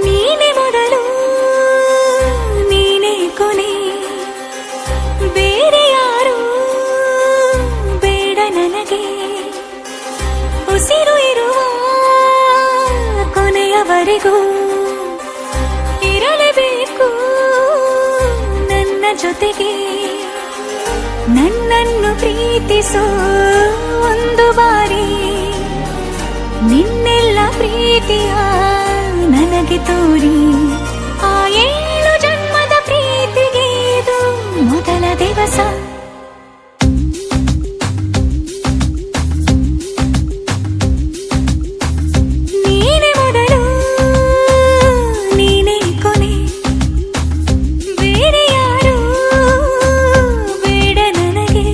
ನೀನೆ ಮೊದಲು ನೀನೆ ಕೊನೆ ಬೇರೆ ಯಾರು ಬೇಡ ನನಗೆ ಉಸಿರು ಇರುವ ಕೊನೆಯವರೆಗೂ ಇರಲೇಬೇಕು ನನ್ನ ಜೊತೆಗೆ ನನ್ನನ್ನು ಪ್ರೀತಿಸೋ ಒಂದು ಬಾರಿ ನಿನ್ನೆಲ್ಲ ಪ್ರೀತಿಯ ನನಗೆ ತೋರಿ ಆ 7 ಜನ್ಮದ ಪ್ರೀತಿಗೆ ಇದು ಮೊದಲ ದಿವಸ ನೀನೆ ಮೊದಲು ನೀನೆ ಕೊನೆ ಬೇರೆ ಯಾರು ಬೇಡ ನನಗೆ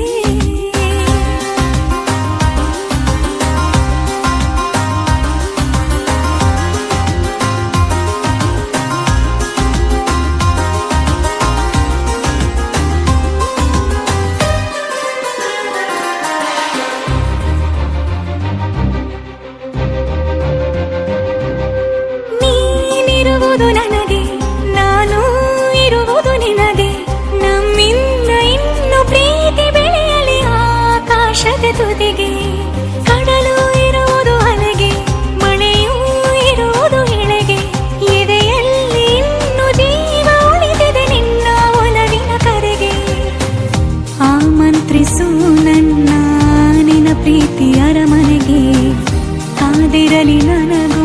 ನೀನಿರುವುದು ನನಗೆ ನಾನು ಇರುವುದು ನಿನಗೆ ನಮ್ಮಿಂದ ಇನ್ನು ಪ್ರೀತಿ ಬೆಳೆಯಲಿ ಆಕಾಶದ ತುದಿಗೆ ಕಡಲು ಇರುವುದು ಅಲೆಗೆ ಮಳೆಯೂ ಇರುವುದು ಎಳೆಗೆ ಎದೆಯಲ್ಲಿ ಇನ್ನು ಜೀವ ಉಳಿದಿದೆ ನಿನ್ನ ಒಲವಿನ ಕರೆಗೆ ಆಮಂತ್ರಿಸು ನನ್ನ ನಿನ್ನ ಪ್ರೀತಿ ಅರಮನೆಗೆ ಕಾದಿರಲಿ ನನಗೂ